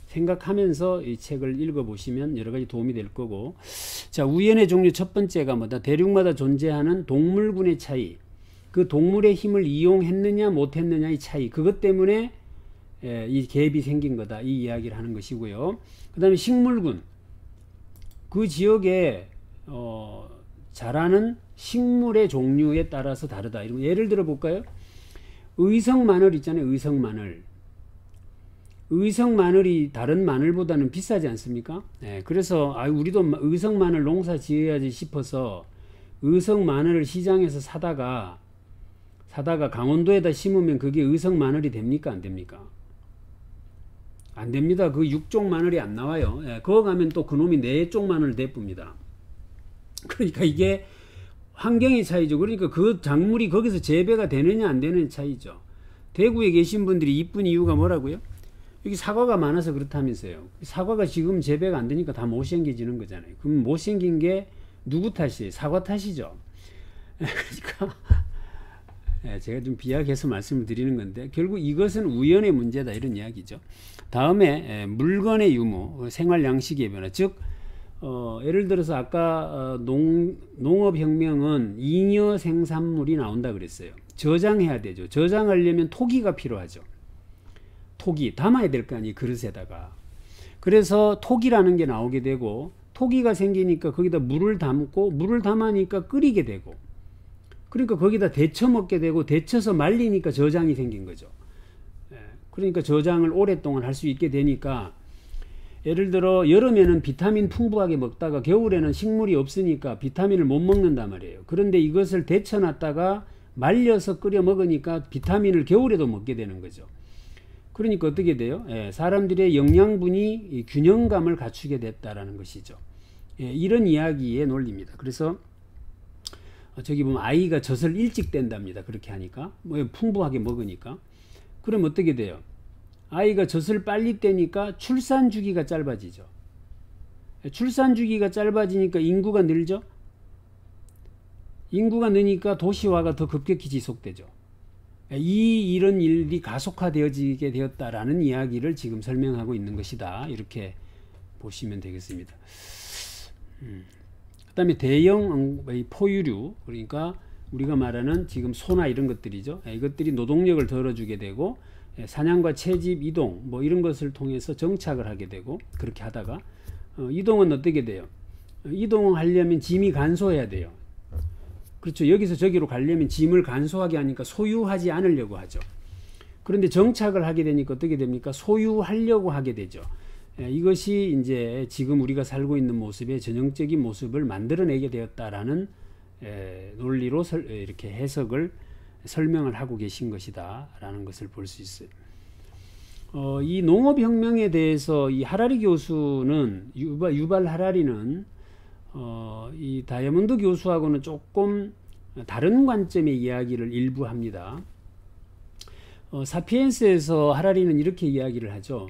생각하면서 이 책을 읽어보시면 여러 가지 도움이 될 거고. 자, 우연의 종류 첫 번째가 뭐다? 대륙마다 존재하는 동물군의 차이. 그 동물의 힘을 이용했느냐 못했느냐의 차이. 그것 때문에 이 갭이 생긴 거다. 이 이야기를 하는 것이고요. 그 다음에 식물군. 그 지역에 자라는 식물의 종류에 따라서 다르다. 이런 예를 들어 볼까요? 의성 마늘 있잖아요. 의성 마늘. 의성 마늘이 다른 마늘보다는 비싸지 않습니까? 예, 그래서 우리도 의성 마늘 농사 지어야지 싶어서 의성 마늘을 시장에서 사다가 강원도에다 심으면 그게 의성 마늘이 됩니까? 안 됩니까? 안 됩니다. 그 6종 마늘이 안 나와요. 예, 그거 가면 또 그놈이 4종 마늘 내뿜니다. 그러니까 이게 환경의 차이죠. 그러니까 그 작물이 거기서 재배가 되느냐 안 되느냐 차이죠. 대구에 계신 분들이 이쁜 이유가 뭐라고요? 여기 사과가 많아서 그렇다면서요. 사과가 지금 재배가 안 되니까 다 못생겨지는 거잖아요. 그럼 못생긴 게 누구 탓이에요? 사과 탓이죠. 그러니까 제가 좀 비약해서 말씀을 드리는 건데 결국 이것은 우연의 문제다 이런 이야기죠. 다음에 물건의 유무, 생활 양식의 변화. 즉 예를 들어서 아까 농업혁명은 잉여 생산물이 나온다 그랬어요. 저장해야 되죠. 저장하려면 토기가 필요하죠. 토기 담아야 될 거 아니에요. 그릇에다가. 그래서 토기라는 게 나오게 되고 토기가 생기니까 거기다 물을 담고 물을 담으니까 끓이게 되고 그러니까 거기다 데쳐 먹게 되고 데쳐서 말리니까 저장이 생긴 거죠. 그러니까 저장을 오랫동안 할 수 있게 되니까 예를 들어 여름에는 비타민 풍부하게 먹다가 겨울에는 식물이 없으니까 비타민을 못 먹는단 말이에요. 그런데 이것을 데쳐 놨다가 말려서 끓여 먹으니까 비타민을 겨울에도 먹게 되는 거죠. 그러니까 어떻게 돼요? 사람들의 영양분이 균형감을 갖추게 됐다라는 것이죠. 이런 이야기의 논리입니다. 그래서 저기 보면 아이가 젖을 일찍 뗀답니다. 그렇게 하니까 풍부하게 먹으니까. 그럼 어떻게 돼요? 아이가 젖을 빨리 떼니까 출산 주기가 짧아지죠. 출산 주기가 짧아지니까 인구가 늘죠. 인구가 느니까 도시화가 더 급격히 지속되죠. 이런 일이 가속화되어지게 되었다라는 이야기를 지금 설명하고 있는 것이다. 이렇게 보시면 되겠습니다. 그 다음에 대형 포유류, 그러니까 우리가 말하는 지금 소나 이런 것들이죠. 이것들이 노동력을 덜어주게 되고 사냥과 채집, 이동 뭐 이런 것을 통해서 정착을 하게 되고 그렇게 하다가 이동은 어떻게 돼요? 이동하려면 짐이 간소해야 돼요. 그렇죠. 여기서 저기로 가려면 짐을 간소하게 하니까 소유하지 않으려고 하죠. 그런데 정착을 하게 되니까 어떻게 됩니까? 소유하려고 하게 되죠. 이것이 이제 지금 우리가 살고 있는 모습의 전형적인 모습을 만들어내게 되었다라는 논리로 이렇게 해석을 설명을 하고 계신 것이다 라는 것을 볼 수 있어요. 이 농업혁명에 대해서 이 하라리 교수는 유발 하라리는 이 다이아몬드 교수하고는 조금 다른 관점의 이야기를 일부 합니다. 사피엔스에서 하라리는 이렇게 이야기를 하죠.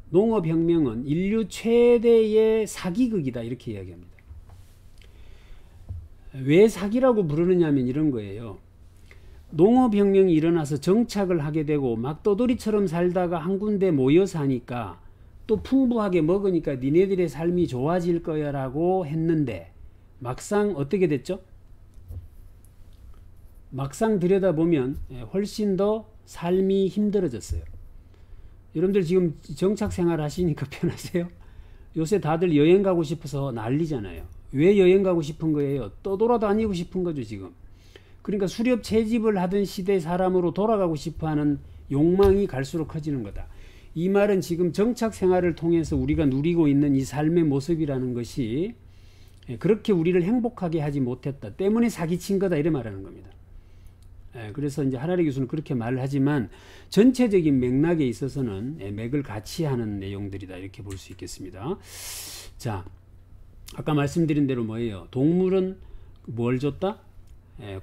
농업혁명은 인류 최대의 사기극이다 이렇게 이야기합니다. 왜 사기라고 부르느냐면 이런 거예요. 농업혁명이 일어나서 정착을 하게 되고 막 떠돌이처럼 살다가 한 군데 모여 사니까 또 풍부하게 먹으니까 니네들의 삶이 좋아질 거야 라고 했는데 막상 어떻게 됐죠? 막상 들여다보면 훨씬 더 삶이 힘들어졌어요. 여러분들 지금 정착 생활 하시니까 편하세요? 요새 다들 여행 가고 싶어서 난리잖아요. 왜 여행 가고 싶은 거예요? 떠돌아다니고 싶은 거죠 지금. 그러니까 수렵 채집을 하던 시대 사람으로 돌아가고 싶어하는 욕망이 갈수록 커지는 거다. 이 말은 지금 정착 생활을 통해서 우리가 누리고 있는 이 삶의 모습이라는 것이 그렇게 우리를 행복하게 하지 못했다 때문에 사기친 거다 이래 말하는 겁니다. 그래서 이제 하라리 교수는 그렇게 말을 하지만 전체적인 맥락에 있어서는 맥을 같이 하는 내용들이다 이렇게 볼 수 있겠습니다. 자, 아까 말씀드린 대로 뭐예요? 동물은 뭘 줬다?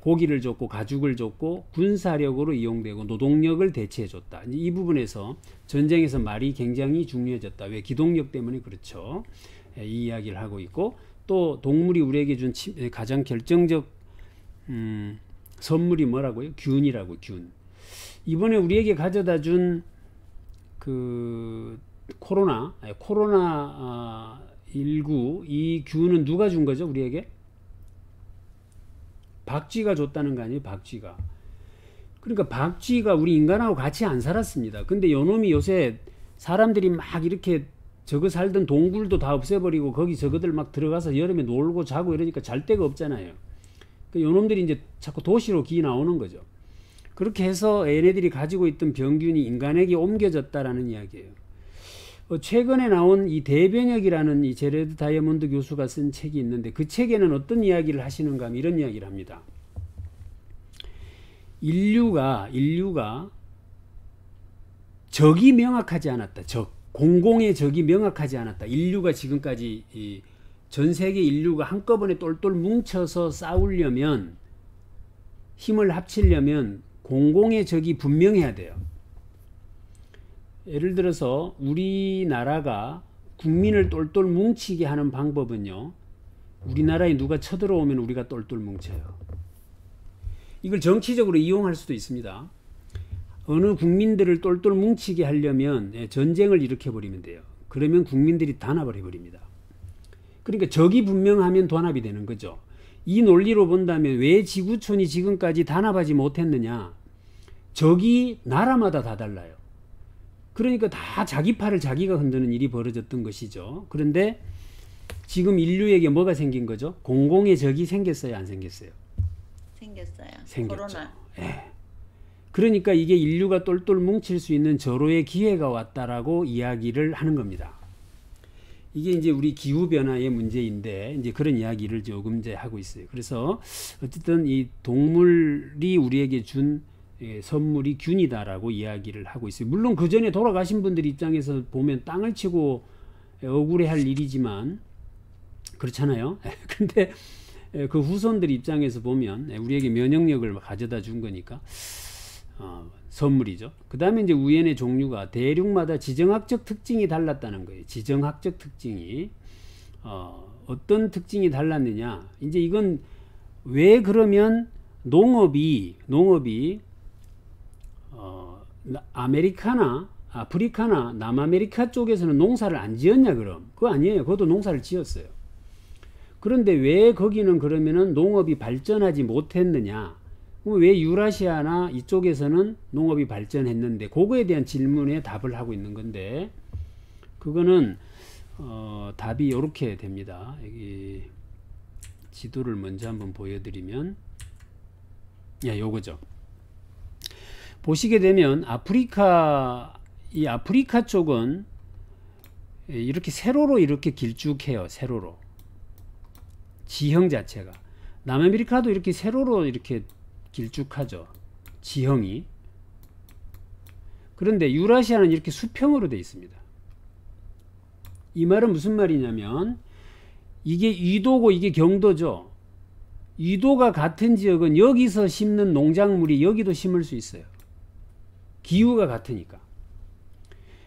고기를 줬고 가죽을 줬고 군사력으로 이용되고 노동력을 대체해 줬다. 이 부분에서 전쟁에서 말이 굉장히 중요해졌다. 왜? 기동력 때문에 그렇죠. 이 이야기를 하고 있고 또 동물이 우리에게 준 가장 결정적 선물이 뭐라고요? 균이라고. 균. 이번에 우리에게 가져다 준 그 코로나 19 이 균은 누가 준 거죠? 우리에게? 박쥐가 줬다는 거 아니에요? 박쥐가. 그러니까 박쥐가 우리 인간하고 같이 안 살았습니다. 근데 요놈이 요새 사람들이 막 이렇게 저거 살던 동굴도 다 없애버리고 거기 저거들 막 들어가서 여름에 놀고 자고 이러니까 잘 데가 없잖아요. 그 요놈들이 이제 자꾸 도시로 기 나오는 거죠. 그렇게 해서 얘네들이 가지고 있던 병균이 인간에게 옮겨졌다라는 이야기예요. 최근에 나온 이 대변혁이라는 이 제레드 다이아몬드 교수가 쓴 책이 있는데 그 책에는 어떤 이야기를 하시는가 하면 이런 이야기를 합니다. 인류가 적이 명확하지 않았다. 공공의 적이 명확하지 않았다. 인류가 지금까지 전 세계 인류가 한꺼번에 똘똘 뭉쳐서 싸우려면 힘을 합치려면 공공의 적이 분명해야 돼요. 예를 들어서 우리나라가 국민을 똘똘 뭉치게 하는 방법은요. 우리나라에 누가 쳐들어오면 우리가 똘똘 뭉쳐요. 이걸 정치적으로 이용할 수도 있습니다. 어느 국민들을 똘똘 뭉치게 하려면 전쟁을 일으켜버리면 돼요. 그러면 국민들이 단합을 해버립니다. 그러니까 적이 분명하면 단합이 되는 거죠. 이 논리로 본다면 왜 지구촌이 지금까지 단합하지 못했느냐. 적이 나라마다 다 달라요. 그러니까 다 자기 팔을 자기가 흔드는 일이 벌어졌던 것이죠. 그런데 지금 인류에게 뭐가 생긴 거죠? 공공의 적이 생겼어요, 안 생겼어요? 생겼어요. 생겼죠. 코로나. 예. 그러니까 이게 인류가 똘똘 뭉칠 수 있는 절호의 기회가 왔다라고 이야기를 하는 겁니다. 이게 이제 우리 기후 변화의 문제인데 이제 그런 이야기를 조금 이제 하고 있어요. 그래서 어쨌든 이 동물이 우리에게 준 선물이 균이다라고 이야기를 하고 있어요. 물론 그 전에 돌아가신 분들 입장에서 보면 땅을 치고 억울해할 일이지만 그렇잖아요. 근데 그 후손들 입장에서 보면 우리에게 면역력을 가져다 준 거니까 선물이죠. 그 다음에 이제 우연의 종류가 대륙마다 지정학적 특징이 달랐다는 거예요. 지정학적 특징이 어떤 특징이 달랐느냐. 이제 이건 왜 그러면 농업이 아메리카나 아프리카나 남아메리카 쪽에서는 농사를 안 지었냐 그럼? 그거 아니에요. 그것도 농사를 지었어요. 그런데 왜 거기는 그러면은 농업이 발전하지 못했느냐? 왜 유라시아나 이쪽에서는 농업이 발전했는데 그거에 대한 질문에 답을 하고 있는 건데 그거는 답이 이렇게 됩니다. 여기 지도를 먼저 한번 보여드리면 요거죠. 보시게 되면 이 아프리카 쪽은 이렇게 세로로 이렇게 길쭉해요. 세로로 지형 자체가. 남아메리카도 이렇게 세로로 이렇게 길쭉하죠. 지형이. 그런데 유라시아는 이렇게 수평으로 되어 있습니다. 이 말은 무슨 말이냐면 이게 이도고 이게 경도죠. 이도가 같은 지역은 여기서 심는 농작물이 여기도 심을 수 있어요. 기후가 같으니까.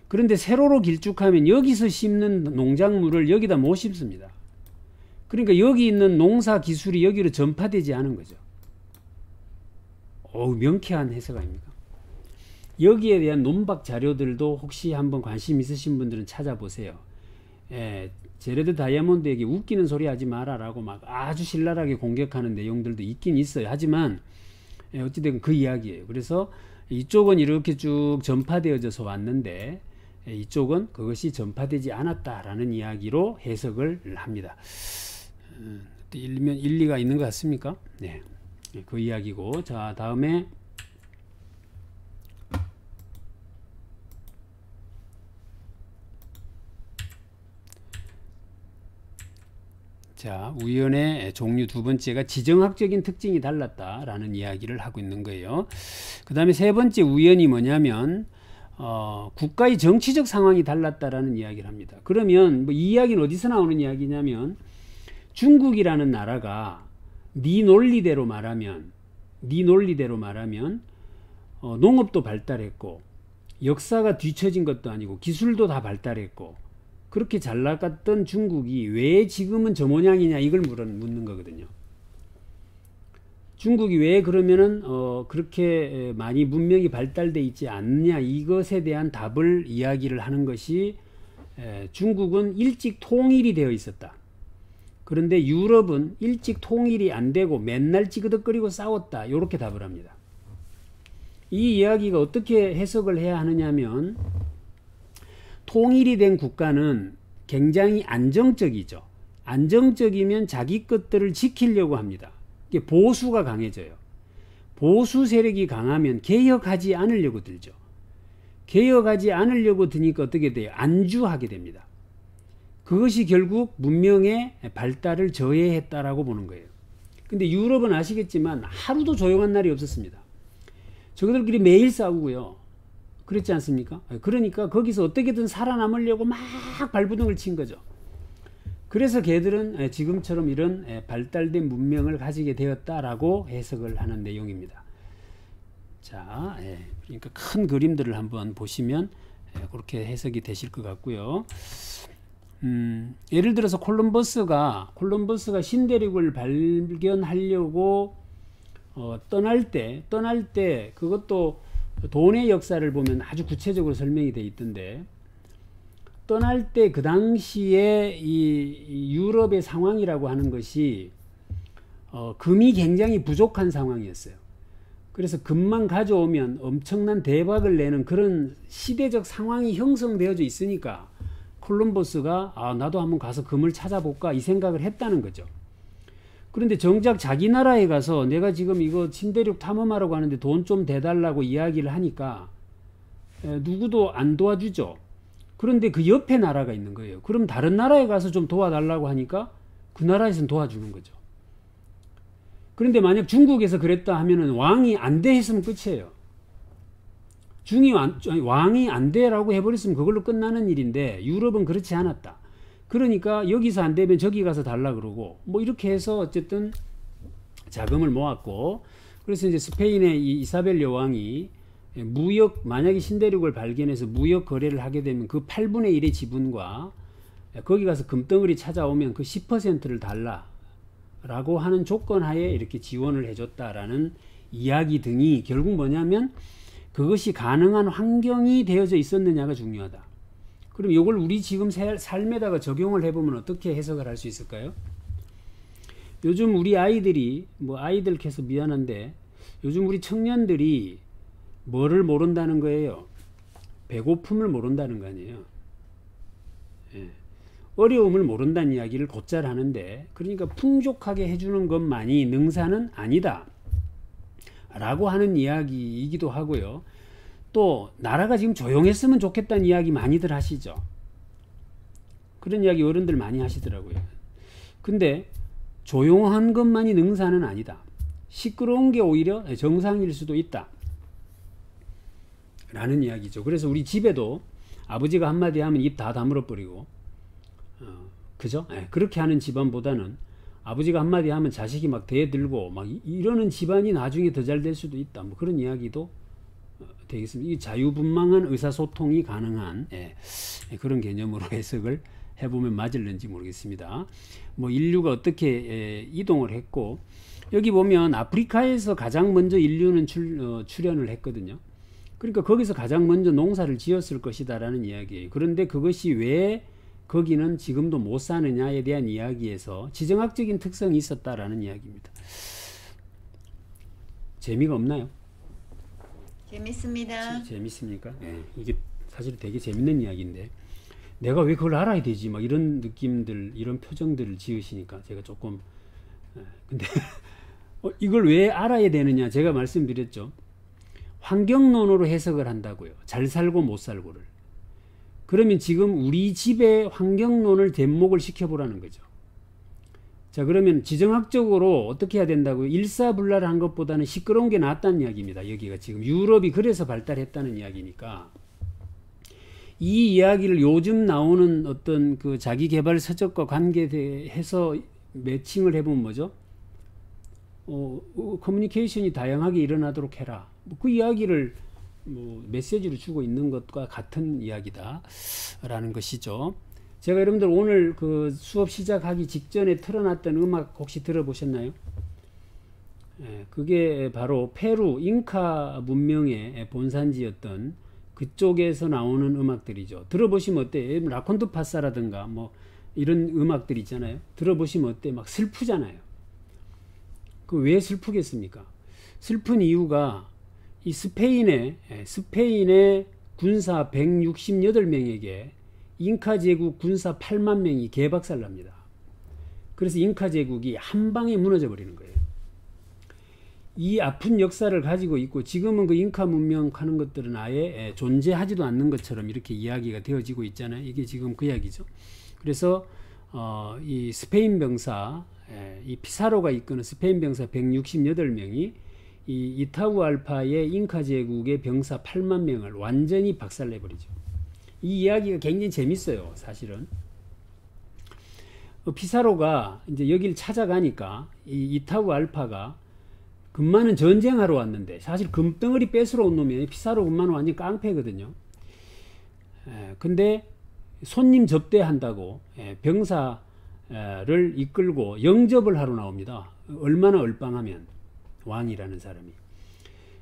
그런데 세로로 길쭉하면 여기서 심는 농작물을 여기다 못 심습니다. 그러니까 여기 있는 농사 기술이 여기로 전파되지 않은 거죠. 명쾌한 해석 아닙니까? 여기에 대한 논박 자료들도 혹시 한번 관심 있으신 분들은 찾아보세요. 제레드 다이아몬드에게 웃기는 소리 하지 마라라고 막 아주 신랄하게 공격하는 내용들도 있긴 있어요. 하지만 어찌됐든 그 이야기예요. 그래서 이쪽은 이렇게 쭉 전파되어져서 왔는데 이쪽은 그것이 전파되지 않았다라는 이야기로 해석을 합니다. 일리가 있는 것 같습니까? 네. 그 이야기고. 자, 다음에 자, 우연의 종류 두 번째가 지정학적인 특징이 달랐다라는 이야기를 하고 있는 거예요. 그 다음에 세 번째 우연이 뭐냐면 국가의 정치적 상황이 달랐다라는 이야기를 합니다. 그러면 이 이야기는 어디서 나오는 이야기냐면 중국이라는 나라가 네 논리대로 말하면 농업도 발달했고 역사가 뒤처진 것도 아니고 기술도 다 발달했고 그렇게 잘 나갔던 중국이 왜 지금은 저 모양이냐 이걸 묻는 거거든요. 중국이 왜 그러면은 그렇게 많이 문명이 발달돼 있지 않느냐 이것에 대한 답을 이야기를 하는 것이 중국은 일찍 통일이 되어 있었다. 그런데 유럽은 일찍 통일이 안 되고 맨날 찌그덕거리고 싸웠다. 이렇게 답을 합니다. 이 이야기가 어떻게 해석을 해야 하느냐면 통일이 된 국가는 굉장히 안정적이죠. 안정적이면 자기 것들을 지키려고 합니다. 이게 보수가 강해져요. 보수 세력이 강하면 개혁하지 않으려고 들죠. 개혁하지 않으려고 드니까 어떻게 돼요? 안주하게 됩니다. 그것이 결국 문명의 발달을 저해했다라고 보는 거예요. 근데 유럽은 아시겠지만 하루도 조용한 날이 없었습니다. 저들끼리 매일 싸우고요. 그렇지 않습니까? 그러니까 거기서 어떻게든 살아남으려고 막 발부둥을 친 거죠. 그래서 걔들은 지금처럼 이런 발달된 문명을 가지게 되었다라고 해석을 하는 내용입니다. 자, 그러니까 큰 그림들을 한번 보시면 그렇게 해석이 되실 것 같고요. 예를 들어서 콜럼버스가 신대륙을 발견하려고 떠날 때 그것도 돈의 역사를 보면 아주 구체적으로 설명이 돼 있던데, 떠날 때 그 당시에 이 유럽의 상황이라고 하는 것이 금이 굉장히 부족한 상황이었어요. 그래서 금만 가져오면 엄청난 대박을 내는 그런 시대적 상황이 형성되어져 있으니까 콜럼버스가 나도 한번 가서 금을 찾아볼까 이 생각을 했다는 거죠. 그런데 정작 자기 나라에 가서 내가 지금 이거 신대륙 탐험하라고 하는데 돈 좀 대달라고 이야기를 하니까 누구도 안 도와주죠. 그런데 그 옆에 나라가 있는 거예요. 그럼 다른 나라에 가서 좀 도와달라고 하니까 그 나라에서는 도와주는 거죠. 그런데 만약 중국에서 그랬다 하면은 왕이 안 돼 했으면 끝이에요. 왕이 안 돼라고 해버렸으면 그걸로 끝나는 일인데 유럽은 그렇지 않았다. 그러니까 여기서 안 되면 저기 가서 달라 그러고 뭐 이렇게 해서 어쨌든 자금을 모았고, 그래서 이제 스페인의 이 이사벨 여왕이 만약에 신대륙을 발견해서 무역 거래를 하게 되면 그 8분의 1의 지분과 거기 가서 금덩어리 찾아오면 그 10%를 달라라고 하는 조건 하에 이렇게 지원을 해줬다라는 이야기 등이 결국 뭐냐면 그것이 가능한 환경이 되어져 있었느냐가 중요하다. 그럼 이걸 우리 지금 삶에다가 적용을 해보면 어떻게 해석을 할 수 있을까요? 요즘 우리 아이들이 아이들 캐서 미안한데 요즘 우리 청년들이 뭐를 모른다는 거예요? 배고픔을 모른다는 거 아니에요. 어려움을 모른다는 이야기를 곧잘 하는데, 그러니까 풍족하게 해주는 것만이 능사는 아니다 라고 하는 이야기이기도 하고요. 또 나라가 지금 조용했으면 좋겠다는 이야기 많이들 하시죠. 그런 이야기 어른들 많이 하시더라고요. 근데 조용한 것만이 능사는 아니다. 시끄러운 게 오히려 정상일 수도 있다 라는 이야기죠. 그래서 우리 집에도 아버지가 한마디 하면 입 다 다물어 버리고 그죠? 그렇게 하는 집안보다는 아버지가 한마디 하면 자식이 막 대들고 막 이러는 집안이 나중에 더 잘 될 수도 있다. 뭐 그런 이야기도 되겠습니다. 이 자유분방한 의사소통이 가능한 그런 개념으로 해석을 해보면 맞을는지 모르겠습니다. 뭐 인류가 어떻게 이동을 했고, 여기 보면 아프리카에서 가장 먼저 인류는 출현을 했거든요. 그러니까 거기서 가장 먼저 농사를 지었을 것이다라는 이야기예요. 그런데 그것이 왜 거기는 지금도 못 사느냐에 대한 이야기에서 지정학적인 특성이 있었다라는 이야기입니다. 재미가 없나요? 재밌습니다. 재밌습니까? 이게 사실 되게 재밌는 이야기인데 내가 왜 그걸 알아야 되지? 막 이런 느낌들, 이런 표정들을 지으시니까 제가 조금 근데 이걸 왜 알아야 되느냐? 제가 말씀드렸죠. 환경론으로 해석을 한다고요. 잘 살고 못 살고를. 그러면 지금 우리 집에 환경론을 접목을 시켜보라는 거죠. 자, 그러면 지정학적으로 어떻게 해야 된다고요? 일사불란한 것보다는 시끄러운 게 낫다는 이야기입니다. 여기가 지금 유럽이 그래서 발달했다는 이야기니까, 이 이야기를 요즘 나오는 어떤 그 자기개발 서적과 관계해서 매칭을 해보면 뭐죠? 커뮤니케이션이 다양하게 일어나도록 해라. 그 이야기를 메시지로 주고 있는 것과 같은 이야기다라는 것이죠. 제가 여러분들 오늘 그 수업 시작하기 직전에 틀어놨던 음악 혹시 들어보셨나요? 그게 바로 페루 잉카 문명의 본산지였던 그쪽에서 나오는 음악들이죠. 들어보시면 어때요? 라콘드 파사라든가 뭐 이런 음악들 있잖아요. 들어보시면 어때요? 막 슬프잖아요. 그 왜 슬프겠습니까? 슬픈 이유가 이 스페인의 군사 168명에게 잉카 제국 군사 8만 명이 개박살납니다. 그래서 잉카 제국이 한 방에 무너져 버리는 거예요. 이 아픈 역사를 가지고 있고 지금은 그 잉카 문명 하는 것들은 아예 존재하지도 않는 것처럼 이렇게 이야기가 되어지고 있잖아요. 이게 지금 그 이야기죠. 그래서 이 스페인 병사, 이 피사로가 이끄는 스페인 병사 168명이 이 이타우알파의 잉카 제국의 병사 8만 명을 완전히 박살내버리죠. 이 이야기가 굉장히 재밌어요, 사실은. 피사로가 이제 여기를 찾아가니까 이 이타우알파가 금마는 전쟁하러 왔는데 사실 금덩어리 뺏으러 온 놈이 피사로 금마는 완전 깡패거든요. 근데 손님 접대한다고 병사를 이끌고 영접을 하러 나옵니다. 얼마나 얼빵하면 왕이라는 사람이.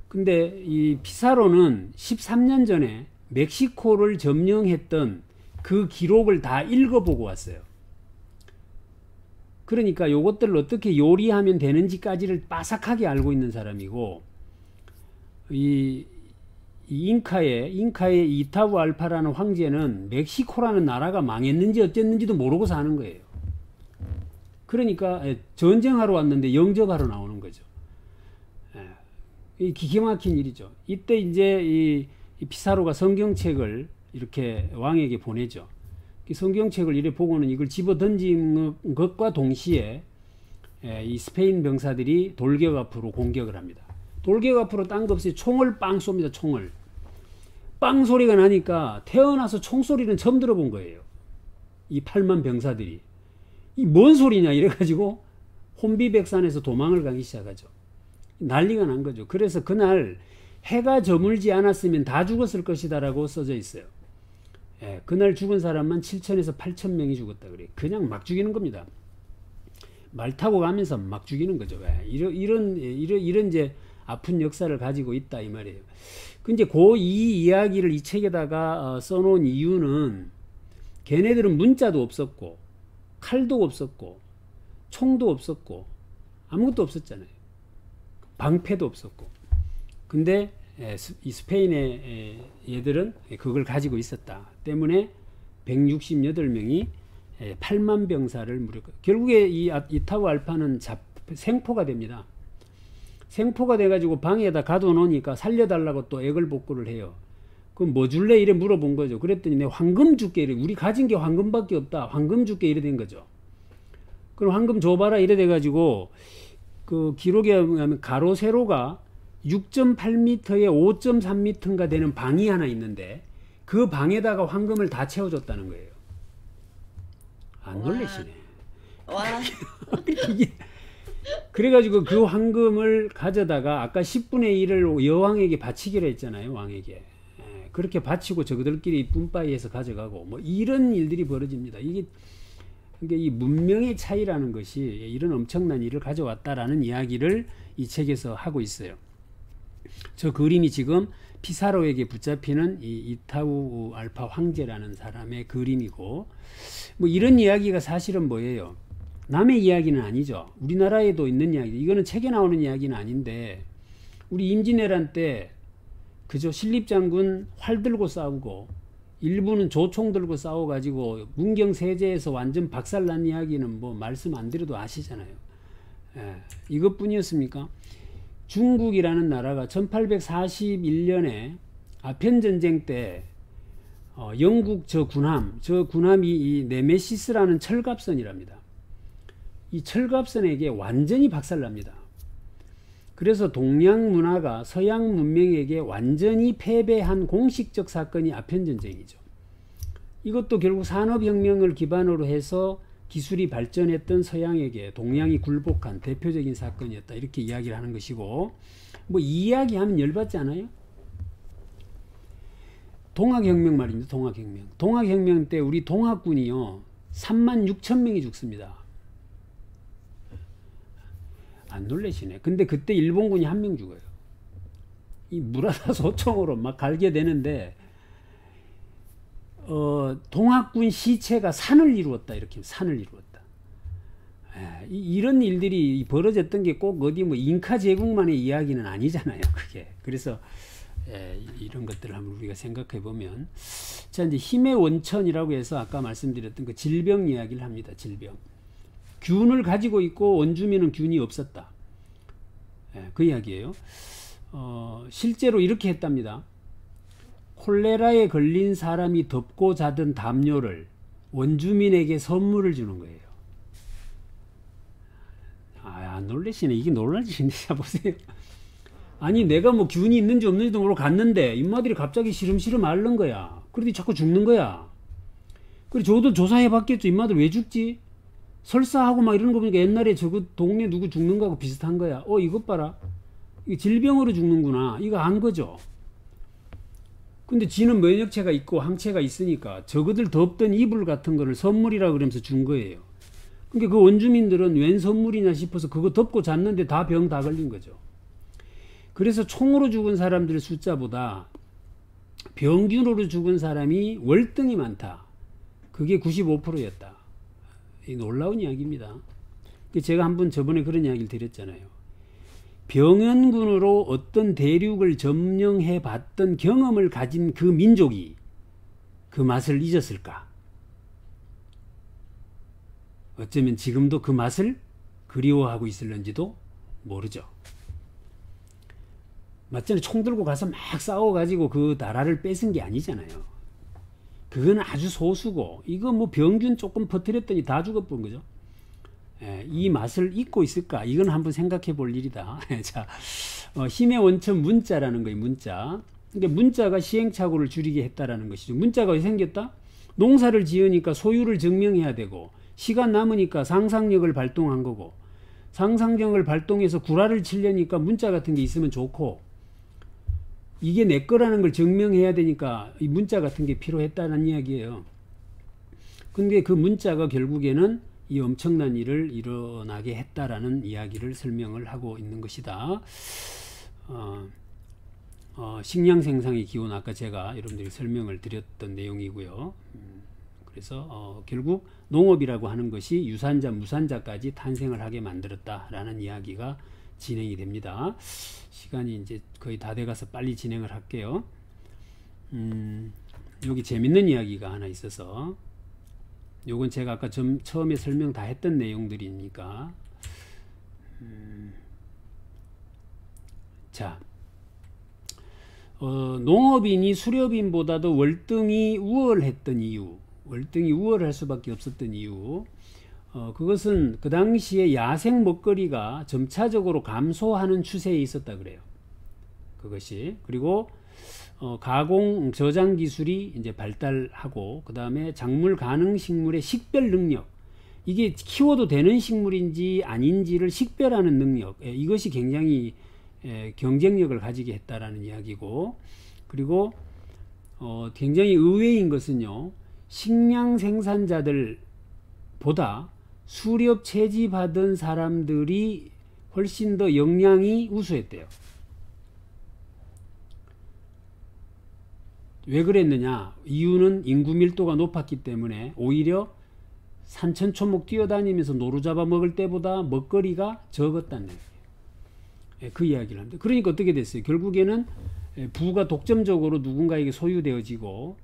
근데 이 피사로는 13년 전에 멕시코를 점령했던 그 기록을 다 읽어보고 왔어요. 그러니까 요것들을 어떻게 요리하면 되는지까지를 빠삭하게 알고 있는 사람이고, 이 잉카의 이타우알파라는 황제는 멕시코라는 나라가 망했는지 어쨌는지도 모르고 사는 거예요. 그러니까 전쟁하러 왔는데 영접하러 나오는 거죠. 이 기가 막힌 일이죠. 이때 이제 이 피사로가 성경책을 이렇게 왕에게 보내죠. 이 성경책을 이래 보고는 이걸 집어 던진 것과 동시에 이 스페인 병사들이 돌격 앞으로 공격을 합니다. 돌격 앞으로 딴 거 없이 총을 빵 쏩니다. 총을. 빵 소리가 나니까 태어나서 총소리는 처음 들어본 거예요. 이 8만 병사들이. 이 뭔 소리냐 이래가지고 혼비백산에서 도망을 가기 시작하죠. 난리가 난 거죠. 그래서 그날 해가 저물지 않았으면 다 죽었을 것이다 라고 써져 있어요. 그날 죽은 사람만 7천에서 8천 명이 죽었다 그래요. 그냥 막 죽이는 겁니다. 말 타고 가면서 막 죽이는 거죠. 이런 이제 아픈 역사를 가지고 있다 이 말이에요. 근데 이 이야기를 이 책에다가 써놓은 이유는 걔네들은 문자도 없었고 칼도 없었고 총도 없었고 아무것도 없었잖아요. 방패도 없었고. 근데 이 스페인의 얘들은 그걸 가지고 있었다 때문에 168명이 8만 병사를 무력화. 결국에 이 이타우알파는 생포가 됩니다. 생포가 돼가지고 방에다 가둬놓으니까 살려달라고 또 애걸복구를 해요. 그럼 뭐 줄래? 이래 물어본 거죠. 그랬더니 내 황금 줄게. 이래. 우리 가진 게 황금밖에 없다. 황금 줄게. 이래 된 거죠. 그럼 황금 줘봐라. 이래 돼가지고 그 기록에 의하면 가로 세로가 6.8m에 5.3m인가 되는 방이 하나 있는데 그 방에다가 황금을 다 채워줬다는 거예요. 안 놀라시네. 와. 그래가지고 그 황금을 가져다가 아까 10분의 1을 여왕에게 바치기로 했잖아요. 왕에게. 그렇게 바치고 저들끼리 뿜빠이해서 가져가고 뭐 이런 일들이 벌어집니다. 이게 이 문명의 차이라는 것이 이런 엄청난 일을 가져왔다라는 이야기를 이 책에서 하고 있어요. 저 그림이 지금 피사로에게 붙잡히는 이 이타우알파 황제라는 사람의 그림이고, 뭐 이런 이야기가 사실은 뭐예요? 남의 이야기는 아니죠. 우리나라에도 있는 이야기. 이거는 책에 나오는 이야기는 아닌데, 우리 임진왜란 때 그저 신립장군 활 들고 싸우고 일부는 조총 들고 싸워가지고 문경세제에서 완전 박살난 이야기는 뭐 말씀 안 드려도 아시잖아요. 이것뿐이었습니까? 중국이라는 나라가 1841년에 아편전쟁 때 영국 저 군함이 이 네메시스라는 철갑선이랍니다. 이 철갑선에게 완전히 박살납니다. 그래서 동양 문화가 서양 문명에게 완전히 패배한 공식적 사건이 아편전쟁이죠. 이것도 결국 산업혁명을 기반으로 해서 기술이 발전했던 서양에게 동양이 굴복한 대표적인 사건이었다. 이렇게 이야기를 하는 것이고, 뭐 이 이야기하면 열받지 않아요? 동학혁명 말입니다. 동학혁명. 동학혁명 때 우리 동학군이요 36,000명이 죽습니다. 안 놀라시네. 근데 그때 일본군이 1명 죽어요. 이 무라사 소총으로 막 갈게 되는데 동학군 시체가 산을 이루었다. 이렇게 산을 이루었다. 이런 일들이 벌어졌던 게 꼭 어디 뭐 잉카 제국만의 이야기는 아니잖아요. 그게. 그래서 이런 것들을 한번 우리가 생각해 보면, 자 이제 힘의 원천이라고 해서 아까 말씀드렸던 그 질병 이야기를 합니다. 질병. 균을 가지고 있고 원주민은 균이 없었다. 그 이야기예요. 실제로 이렇게 했답니다. 콜레라에 걸린 사람이 덮고 자던 담요를 원주민에게 선물을 주는 거예요. 놀라시네. 이게 놀랄지인데, 자 보세요. 아니 내가 뭐 균이 있는지 없는지도 모르고 갔는데 인마들이 갑자기 시름시름 앓는 거야. 그러더니 자꾸 죽는 거야. 그래 저도 조사해 봤겠죠. 인마들 왜 죽지? 설사하고 막 이러는 거 보니까 옛날에 저거 동네 누구 죽는 거하고 비슷한 거야. 이것 봐라. 이게 질병으로 죽는구나. 이거 안 거죠. 근데 지는 면역체가 있고 항체가 있으니까 저거들 덮던 이불 같은 거를 선물이라 그러면서 준 거예요. 그러니까 그 원주민들은 웬 선물이냐 싶어서 그거 덮고 잤는데 다 병 다 걸린 거죠. 그래서 총으로 죽은 사람들의 숫자보다 병균으로 죽은 사람이 월등히 많다. 그게 95%였다. 이 놀라운 이야기입니다. 제가 한번 저번에 그런 이야기를 드렸잖아요. 병원군으로 어떤 대륙을 점령해 봤던 경험을 가진 그 민족이 그 맛을 잊었을까? 어쩌면 지금도 그 맛을 그리워하고 있을런지도 모르죠. 맞잖아요. 총 들고 가서 막 싸워가지고 그 나라를 뺏은 게 아니잖아요. 그건 아주 소수고, 이거 뭐 병균 조금 퍼뜨렸더니 다 죽어본 거죠. 이 맛을 잊고 있을까? 이건 한번 생각해 볼 일이다. 자, 힘의 원천 문자라는 거예요. 문자. 그러니까 문자가 시행착오를 줄이게 했다라는 것이죠. 문자가 왜 생겼다? 농사를 지으니까 소유를 증명해야 되고, 시간 남으니까 상상력을 발동한 거고, 상상력을 발동해서 구라를 치려니까 문자 같은 게 있으면 좋고, 이게 내 거라는 걸 증명해야 되니까 이 문자 같은 게 필요했다는 이야기예요. 근데 그 문자가 결국에는 이 엄청난 일을 일어나게 했다라는 이야기를 설명을 하고 있는 것이다. 식량 생산의 기원, 아까 제가 여러분들이 설명을 드렸던 내용이고요. 그래서 결국 농업이라고 하는 것이 유산자, 무산자까지 탄생을 하게 만들었다라는 이야기가 진행이 됩니다. 시간이 이제 거의 다 돼가서 빨리 진행을 할게요. 여기 재밌는 이야기가 하나 있어서, 요건 제가 아까 처음에 설명 다 했던 내용들이니까. 자, 농업인이 수렵인보다도 월등히 우월했던 이유, 월등히 우월할 수밖에 없었던 이유, 그것은 그 당시에 야생 먹거리가 점차적으로 감소하는 추세에 있었다 그래요. 그것이. 그리고 가공 저장 기술이 이제 발달하고, 그 다음에 작물 가능 식물의 식별 능력, 이게 키워도 되는 식물인지 아닌지를 식별하는 능력, 이것이 굉장히 경쟁력을 가지게 했다라는 이야기고, 그리고 굉장히 의외인 것은요, 식량 생산자들보다 수렵 채집하던 사람들이 훨씬 더 역량이 우수했대요. 왜 그랬느냐? 이유는 인구 밀도가 높았기 때문에 오히려 산천초목 뛰어다니면서 노루 잡아 먹을 때보다 먹거리가 적었다는 얘기예요. 그 이야기를 합니다. 그러니까 어떻게 됐어요? 결국에는 부가 독점적으로 누군가에게 소유되어지고,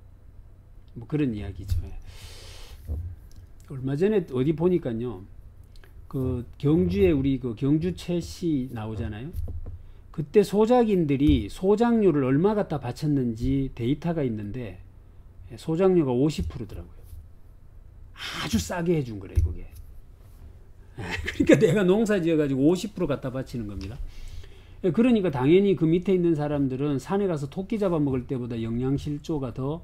뭐 그런 이야기죠. 얼마 전에 어디 보니까요, 그 경주에 우리 그 경주 채씨 나오잖아요. 그때 소작인들이 소작료를 얼마 갖다 바쳤는지 데이터가 있는데, 소작료가 50%더라고요. 아주 싸게 해준 거래, 그게. 그러니까 내가 농사 지어가지고 50% 갖다 바치는 겁니다. 그러니까 당연히 그 밑에 있는 사람들은 산에 가서 토끼 잡아먹을 때보다 영양실조가 더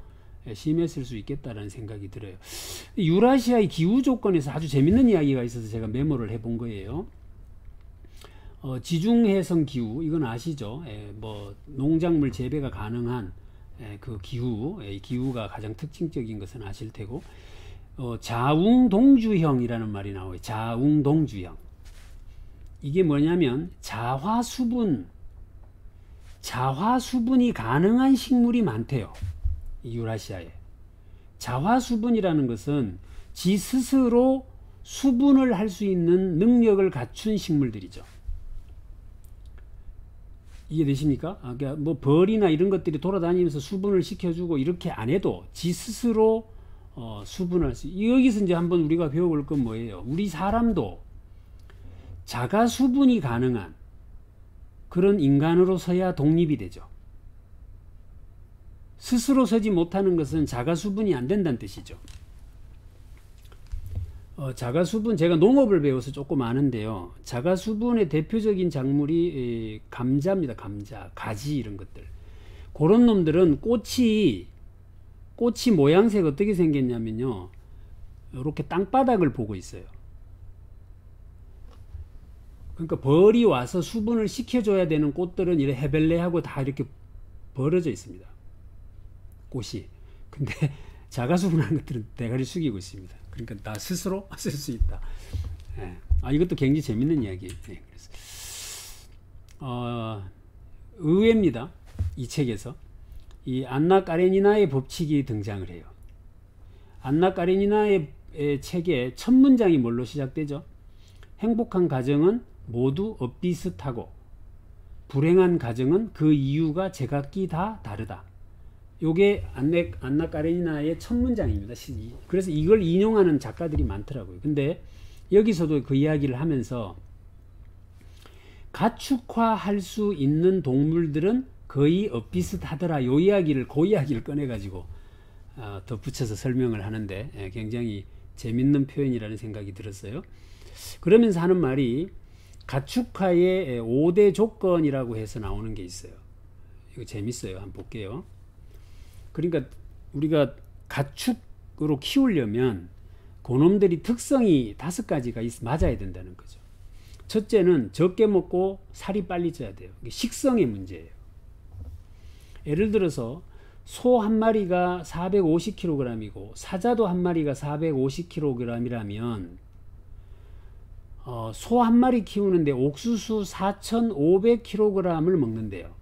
심했을 수 있겠다라는 생각이 들어요. 유라시아의 기후 조건에서 아주 재밌는 이야기가 있어서 제가 메모를 해본 거예요. 지중해성 기후, 이건 아시죠? 뭐 농작물 재배가 가능한 그 기후, 기후가 가장 특징적인 것은 아실 테고, 자웅동주형이라는 말이 나와요. 자웅동주형. 이게 뭐냐면 자화수분이 가능한 식물이 많대요. 유라시아에. 자화수분이라는 것은 지 스스로 수분을 할 수 있는 능력을 갖춘 식물들이죠. 이해되십니까? 그러니까 뭐 벌이나 이런 것들이 돌아다니면서 수분을 시켜주고 이렇게 안 해도 지 스스로 수분할 수. 여기서 이제 한번 우리가 배워볼 건 뭐예요? 우리 사람도 자가 수분이 가능한, 그런 인간으로 서야 독립이 되죠. 스스로 서지 못하는 것은 자가수분이 안 된다는 뜻이죠. 자가수분, 제가 농업을 배워서 조금 아는데요. 자가수분의 대표적인 작물이 감자입니다. 감자, 가지 이런 것들. 그런 놈들은 꽃이 모양새가 어떻게 생겼냐면요. 이렇게 땅바닥을 보고 있어요. 그러니까 벌이 와서 수분을 식혀줘야 되는 꽃들은 이렇게 해벨레하고 다 이렇게 벌어져 있습니다. 꽃이. 근데 자가수분하는 것들은 대가리 숙이고 있습니다. 그러니까 나 스스로 쓸 수 있다. 예. 이것도 굉장히 재밌는 이야기예요. 예. 그래서 의외입니다. 이 책에서 이 안나 까레니나의 법칙이 등장을 해요. 안나 까레니나의 책의 첫 문장이 뭘로 시작되죠? 행복한 가정은 모두 엇비슷하고 불행한 가정은 그 이유가 제각기 다 다르다. 요게 안나 까레니나의 첫 문장입니다. 그래서 이걸 인용하는 작가들이 많더라고요. 근데 여기서도 그 이야기를 하면서 가축화할 수 있는 동물들은 거의 엇비슷하더라. 그 이야기를 꺼내가지고 덧붙여서 설명을 하는데 굉장히 재밌는 표현이라는 생각이 들었어요. 그러면서 하는 말이 가축화의 5대 조건이라고 해서 나오는 게 있어요. 이거 재밌어요. 한번 볼게요. 그러니까 우리가 가축으로 키우려면 그놈들이 특성이 5가지가 맞아야 된다는 거죠. 첫째는 적게 먹고 살이 빨리 쪄야 돼요. 이게 식성의 문제예요. 예를 들어서 소 한 마리가 450kg이고 사자도 한 마리가 450kg이라면 소 한 마리 키우는데 옥수수 4,500kg을 먹는데요.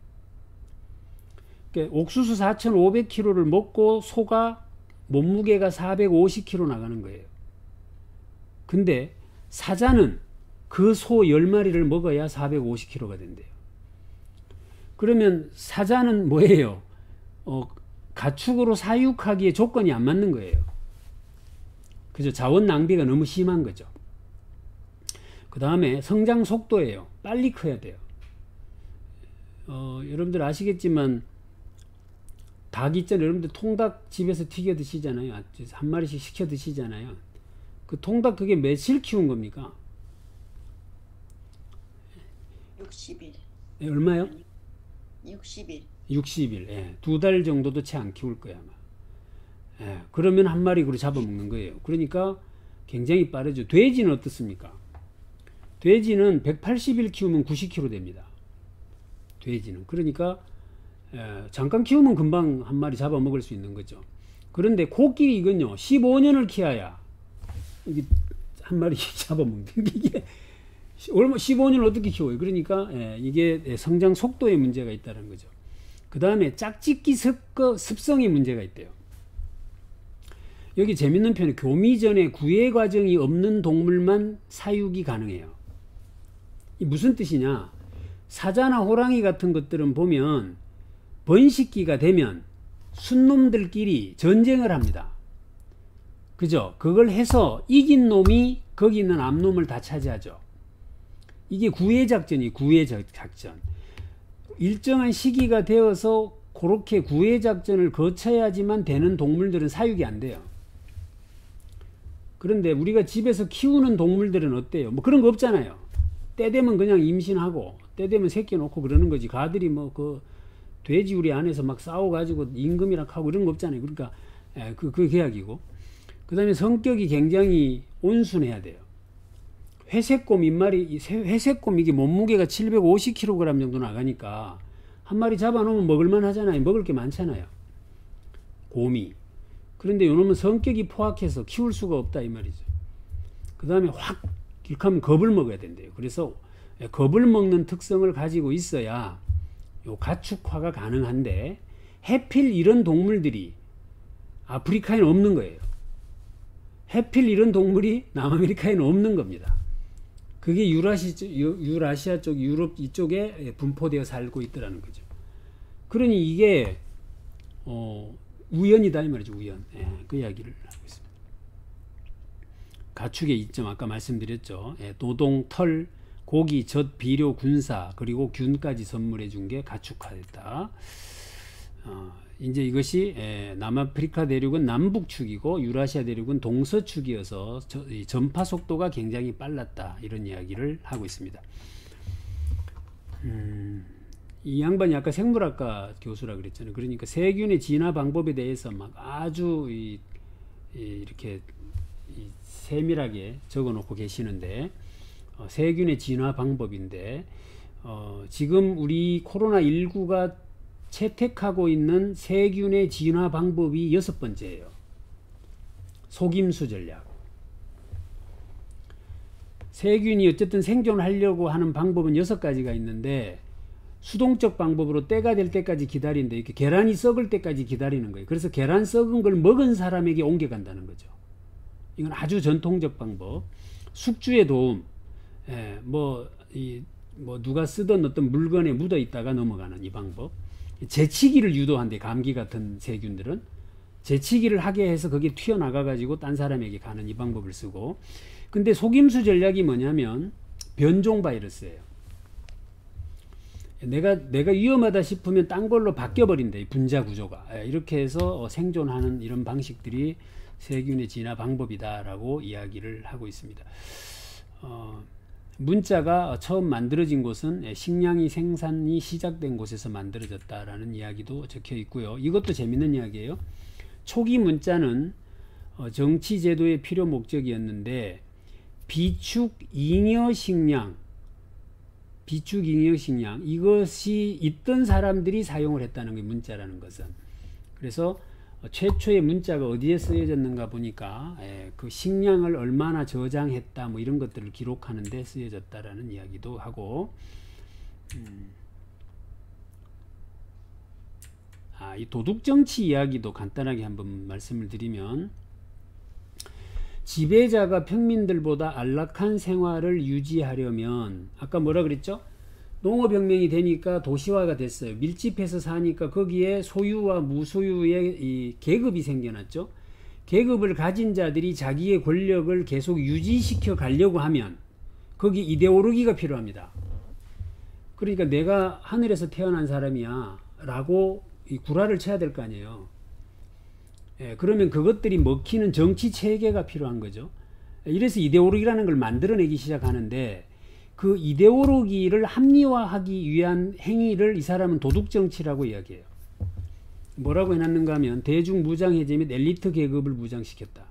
그러니까 옥수수 4,500kg를 먹고 소가 몸무게가 450kg 나가는 거예요. 근데 사자는 그 소 10마리를 먹어야 450kg가 된대요. 그러면 사자는 뭐예요? 가축으로 사육하기에 조건이 안 맞는 거예요. 그죠? 자원 낭비가 너무 심한 거죠. 그 다음에 성장 속도예요. 빨리 커야 돼요. 여러분들 아시겠지만 닭 있잖아요. 여러분들 통닭 집에서 튀겨 드시잖아요. 한 마리씩 시켜 드시잖아요. 그 통닭 그게 며칠 키운 겁니까? 60일. 네, 얼마요? 60일. 60일. 예. 2달 정도도 채 안 키울 거야 아마. 예. 그러면 한 마리 그로 잡아먹는 거예요. 그러니까 굉장히 빠르죠. 돼지는 어떻습니까? 돼지는 180일 키우면 90kg 됩니다. 돼지는. 그러니까 잠깐 키우면 금방 한 마리 잡아먹을 수 있는 거죠. 그런데 코끼리 이건요. 15년을 키워야 이게 한 마리 잡아먹는 이게 15년을 어떻게 키워요? 그러니까 이게 성장 속도에 문제가 있다는 거죠. 그 다음에 짝짓기 습성에 문제가 있대요. 여기 재밌는 표현이 교미 전에 구애 과정이 없는 동물만 사육이 가능해요. 이 무슨 뜻이냐? 사자나 호랑이 같은 것들은 보면 번식기가 되면 순놈들끼리 전쟁을 합니다. 그죠? 그걸 해서 이긴 놈이 거기 있는 암놈을 다 차지하죠. 이게 구애작전이 구애작전. 일정한 시기가 되어서 그렇게 구애작전을 거쳐야지만 되는 동물들은 사육이 안 돼요. 그런데 우리가 집에서 키우는 동물들은 어때요? 뭐 그런 거 없잖아요. 때 되면 그냥 임신하고 때 되면 새끼 놓고 그러는 거지. 가들이 뭐 그 돼지우리 안에서 막 싸워가지고 임금이랑 하고 이런 거 없잖아요. 그러니까 그 계약이고. 그 다음에 성격이 굉장히 온순해야 돼요. 회색곰 입마리, 회색곰 이게 몸무게가 750kg 정도 나가니까 한 마리 잡아놓으면 먹을만 하잖아요. 먹을 게 많잖아요. 곰이. 그런데 요놈은 성격이 포악해서 키울 수가 없다 이 말이죠. 그 다음에 확 길하면 겁을 먹어야 된대요. 그래서 겁을 먹는 특성을 가지고 있어야 요 가축화가 가능한데 해필 이런 동물들이 아프리카에는 없는 거예요. 해필 이런 동물이 남아메리카에는 없는 겁니다. 그게 유라시아 쪽, 유럽 이쪽에 분포되어 살고 있더라는 거죠. 그러니 이게 우연이다 이 말이죠. 우연. 그 이야기를 하고 있습니다. 가축의 이점 아까 말씀드렸죠. 노동, 털, 고기, 젖, 비료, 군사 그리고 균까지 선물해 준 게 가축화됐다. 이제 이것이 남아프리카 대륙은 남북축이고 유라시아 대륙은 동서축이어서 이 전파 속도가 굉장히 빨랐다, 이런 이야기를 하고 있습니다. 이 양반이 아까 생물학과 교수라 그랬잖아요. 그러니까 세균의 진화 방법에 대해서 막 아주 이렇게 세밀하게 적어 놓고 계시는데, 세균의 진화 방법인데, 지금 우리 코로나19가 채택하고 있는 세균의 진화 방법이 6번째예요. 속임수 전략. 세균이 어쨌든 생존하려고 하는 방법은 6가지가 있는데, 수동적 방법으로 때가 될 때까지 기다리는데, 이렇게 계란이 썩을 때까지 기다리는 거예요. 그래서 계란 썩은 걸 먹은 사람에게 옮겨간다는 거죠. 이건 아주 전통적 방법. 숙주의 도움, 누가 쓰던 어떤 물건에 묻어 있다가 넘어가는 이 방법. 재치기를 유도한대. 감기 같은 세균들은 재치기를 하게 해서 거기에 튀어나가 가지고 딴 사람에게 가는 이 방법을 쓰고, 근데 속임수 전략이 뭐냐면 변종 바이러스예요. 내가 위험하다 싶으면 딴 걸로 바뀌어 버린대, 분자 구조가. 이렇게 해서 생존하는 이런 방식들이 세균의 진화 방법이다라고 이야기를 하고 있습니다. 문자가 처음 만들어진 곳은 식량이 생산이 시작된 곳에서 만들어졌다라는 이야기도 적혀 있고요. 이것도 재밌는 이야기예요. 초기 문자는 정치 제도의 필요 목적이었는데, 비축 잉여 식량 이것이 있던 사람들이 사용을 했다는 게 문자라는 것은. 그래서 최초의 문자가 어디에 쓰여졌는가 보니까 그 식량을 얼마나 저장했다 뭐 이런 것들을 기록하는 데 쓰여졌다라는 이야기도 하고, 이 도둑정치 이야기도 간단하게 한번 말씀을 드리면, 지배자가 평민들보다 안락한 생활을 유지하려면, 아까 뭐라 그랬죠? 농업혁명이 되니까 도시화가 됐어요. 밀집해서 사니까 거기에 소유와 무소유의 이 계급이 생겨났죠. 계급을 가진 자들이 자기의 권력을 계속 유지시켜 가려고 하면 거기 이데올로기가 필요합니다. 그러니까 내가 하늘에서 태어난 사람이야 라고 이 구라를 쳐야 될 거 아니에요. 그러면 그것들이 먹히는 정치 체계가 필요한 거죠. 이래서 이데올로기라는 걸 만들어내기 시작하는데, 그 이데올로기를 합리화하기 위한 행위를 이 사람은 도둑정치라고 이야기해요. 뭐라고 해놨는가 하면, 대중 무장해제 및 엘리트 계급을 무장시켰다.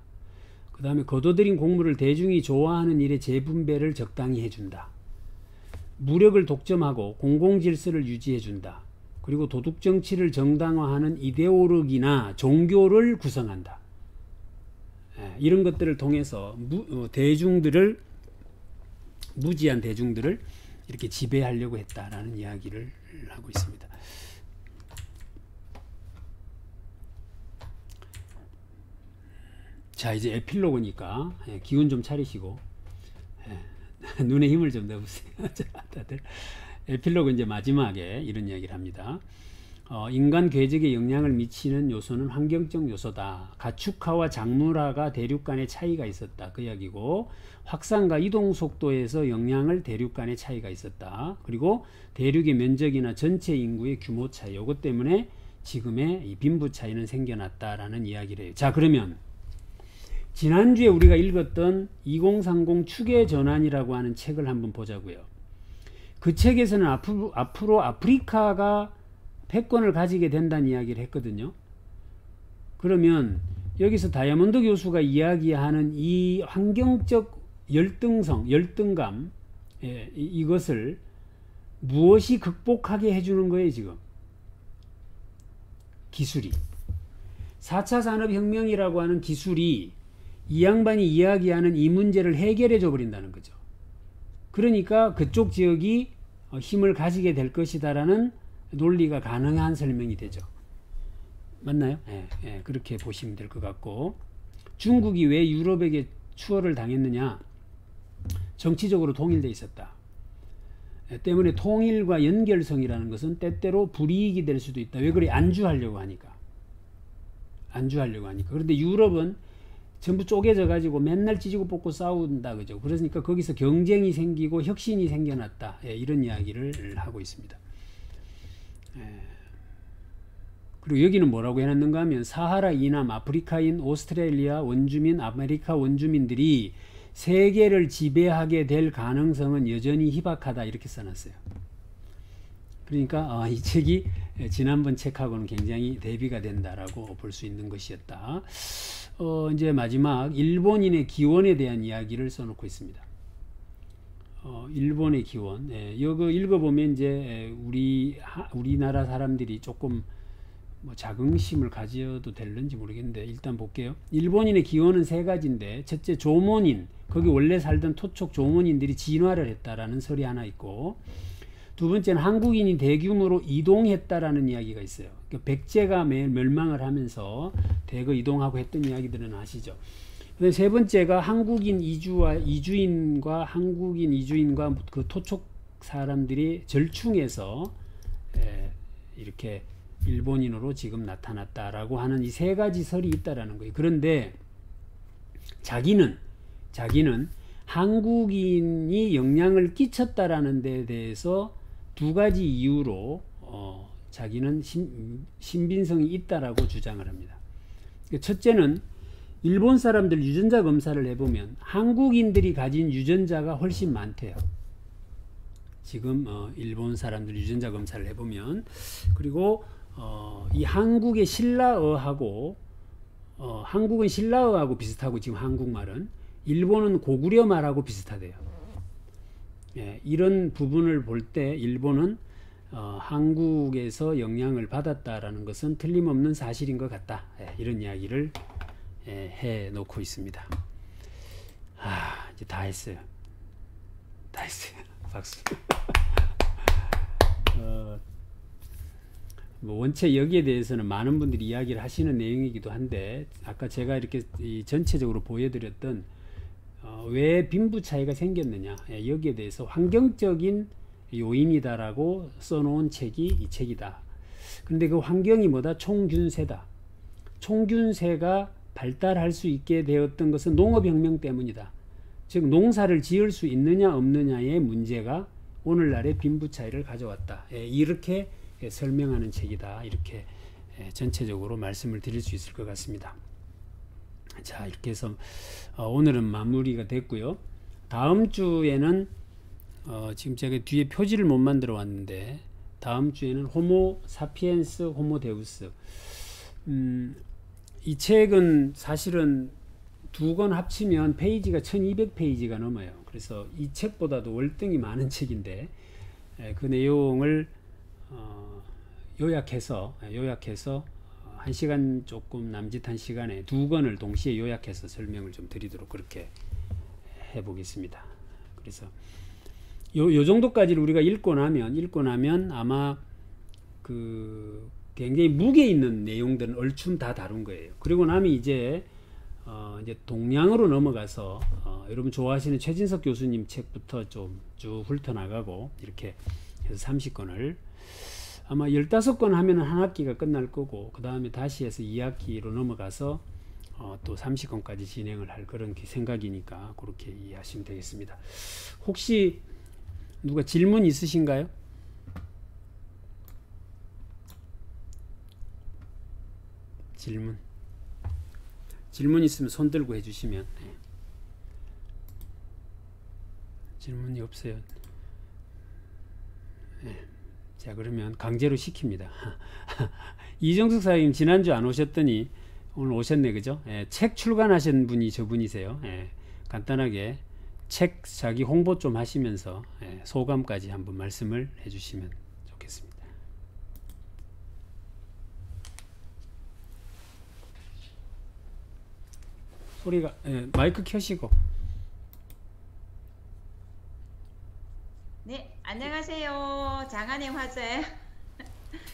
그 다음에 거둬들인 곡물을 대중이 좋아하는 일의 재분배를 적당히 해준다. 무력을 독점하고 공공질서를 유지해준다. 그리고 도둑정치를 정당화하는 이데올로기나 종교를 구성한다. 이런 것들을 통해서 무지한 대중들을 이렇게 지배하려고 했다라는 이야기를 하고 있습니다. 자, 이제 에필로그니까 기운 좀 차리시고 눈에 힘을 좀 내보세요. 다들. 에필로그 이제 마지막에 이런 이야기를 합니다. 인간 궤적에 영향을 미치는 요소는 환경적 요소다. 가축화와 작물화가 대륙 간의 차이가 있었다. 그 이야기고, 확산과 이동 속도에서 영향을 대륙 간의 차이가 있었다. 그리고 대륙의 면적이나 전체 인구의 규모 차이, 이것 때문에 지금의 이 빈부 차이는 생겨났다라는 이야기를 해요. 자, 그러면 지난주에 우리가 읽었던 2030 추계 전환이라고 하는 책을 한번 보자고요. 그 책에서는 앞으로 아프리카가 패권을 가지게 된다는 이야기를 했거든요. 그러면 여기서 다이아몬드 교수가 이야기하는 이 환경적 열등감, 이것을 무엇이 극복하게 해주는 거예요, 지금? 기술이. 4차 산업혁명이라고 하는 기술이 이 양반이 이야기하는 이 문제를 해결해 줘 버린다는 거죠. 그러니까 그쪽 지역이 힘을 가지게 될 것이다라는 논리가 가능한 설명이 되죠. 맞나요? 그렇게 보시면 될 것 같고, 중국이 왜 유럽에게 추월을 당했느냐? 정치적으로 통일되어 있었다. 때문에 통일과 연결성이라는 것은 때때로 불이익이 될 수도 있다. 왜 그래? 안주하려고 하니까. 그런데 유럽은 전부 쪼개져 가지고 맨날 찌지고 뽑고 싸운다, 그죠? 그러니까 거기서 경쟁이 생기고 혁신이 생겨났다, 예, 이런 이야기를 하고 있습니다. 예. 그리고 여기는 뭐라고 해놨는가 하면 사하라 이남 아프리카인 오스트레일리아 원주민, 아메리카 원주민들이 세계를 지배하게 될 가능성은 여전히 희박하다, 이렇게 써놨어요. 그러니까 이 책이 지난번 책하고는 굉장히 대비가 된다라고 볼 수 있는 것이었다. 이제 마지막 일본인의 기원에 대한 이야기를 써놓고 있습니다. 일본의 기원. 이거 읽어보면 이제 우리나라 사람들이 조금 뭐 자긍심을 가져도 될는지 모르겠는데 일단 볼게요. 일본인의 기원은 세 가지인데, 첫째 조몬인, 거기 원래 살던 토촉 조몬인들이 진화를 했다라는 설이 하나 있고, 두 번째는 한국인이 대규모로 이동했다라는 이야기가 있어요. 그러니까 백제가 멸망을 하면서 대거 이동하고 했던 이야기들은 아시죠. 세 번째가 한국인 이주인과 그 토촉 사람들이 절충해서 이렇게 일본인으로 지금 나타났다라고 하는 이 세 가지 설이 있다라는 거예요. 그런데 자기는 한국인이 영향을 끼쳤다라는 데 대해서 두 가지 이유로 자기는 신빙성이 있다라고 주장을 합니다. 첫째는 일본 사람들 유전자 검사를 해보면 한국인들이 가진 유전자가 훨씬 많대요. 지금 일본 사람들 유전자 검사를 해보면. 그리고 이 한국의 신라어하고 한국은 신라어하고 비슷하고, 지금 한국말은 일본은 고구려 말하고 비슷하대요. 예, 이런 부분을 볼 때 일본은 한국에서 영향을 받았다라는 것은 틀림없는 사실인 것 같다, 이런 이야기를 해 놓고 있습니다. 이제 다 했어요. 박수. 뭐 원체 여기에 대해서는 많은 분들이 이야기를 하시는 내용이기도 한데, 아까 제가 이렇게 전체적으로 보여드렸던 왜 빈부 차이가 생겼느냐, 여기에 대해서 환경적인 요인이다라고 써놓은 책이 이 책이다. 그런데 그 환경이 뭐다? 총균세다. 총균세가 발달할 수 있게 되었던 것은 농업혁명 때문이다. 즉 농사를 지을 수 있느냐 없느냐의 문제가 오늘날의 빈부 차이를 가져왔다. 이렇게 설명하는 책이다. 이렇게 전체적으로 말씀을 드릴 수 있을 것 같습니다. 자, 이렇게 해서 오늘은 마무리가 됐고요. 다음 주에는 지금 제가 뒤에 표지를 못 만들어 왔는데, 다음 주에는 호모 사피엔스 호모 데우스, 이 책은 사실은 두 권 합치면 페이지가 1200페이지가 넘어요. 그래서 이 책보다도 월등히 많은 책인데, 그 내용을 요약해서 1시간 조금 남짓한 시간에 두 권을 동시에 요약해서 설명을 좀 드리도록 그렇게 해보겠습니다. 그래서 요 정도까지를 우리가 읽고 나면 아마 그 굉장히 무게 있는 내용들은 얼추 다 다룬 거예요. 그리고 나면 이제 동양으로 넘어가서 여러분 좋아하시는 최진석 교수님 책부터 좀 쭉 훑어나가고, 이렇게 해서 30권을 아마 15권 하면 한 학기가 끝날 거고, 그 다음에 다시 해서 2학기로 넘어가서 또 30권까지 진행을 할 그런 생각이니까 그렇게 이해하시면 되겠습니다. 혹시 누가 질문 있으신가요? 질문 있으면 손 들고 해주시면. 질문이 없어요. 자, 그러면 강제로 시킵니다. 이정숙 사장님 지난주 안 오셨더니 오늘 오셨네, 그죠? 책 출간하신 분이 저분이세요. 간단하게 책 자기 홍보 좀 하시면서 소감까지 한번 말씀을 해주시면 좋겠습니다. 소리가 마이크 켜시고. 네, 안녕하세요. 장안의 화제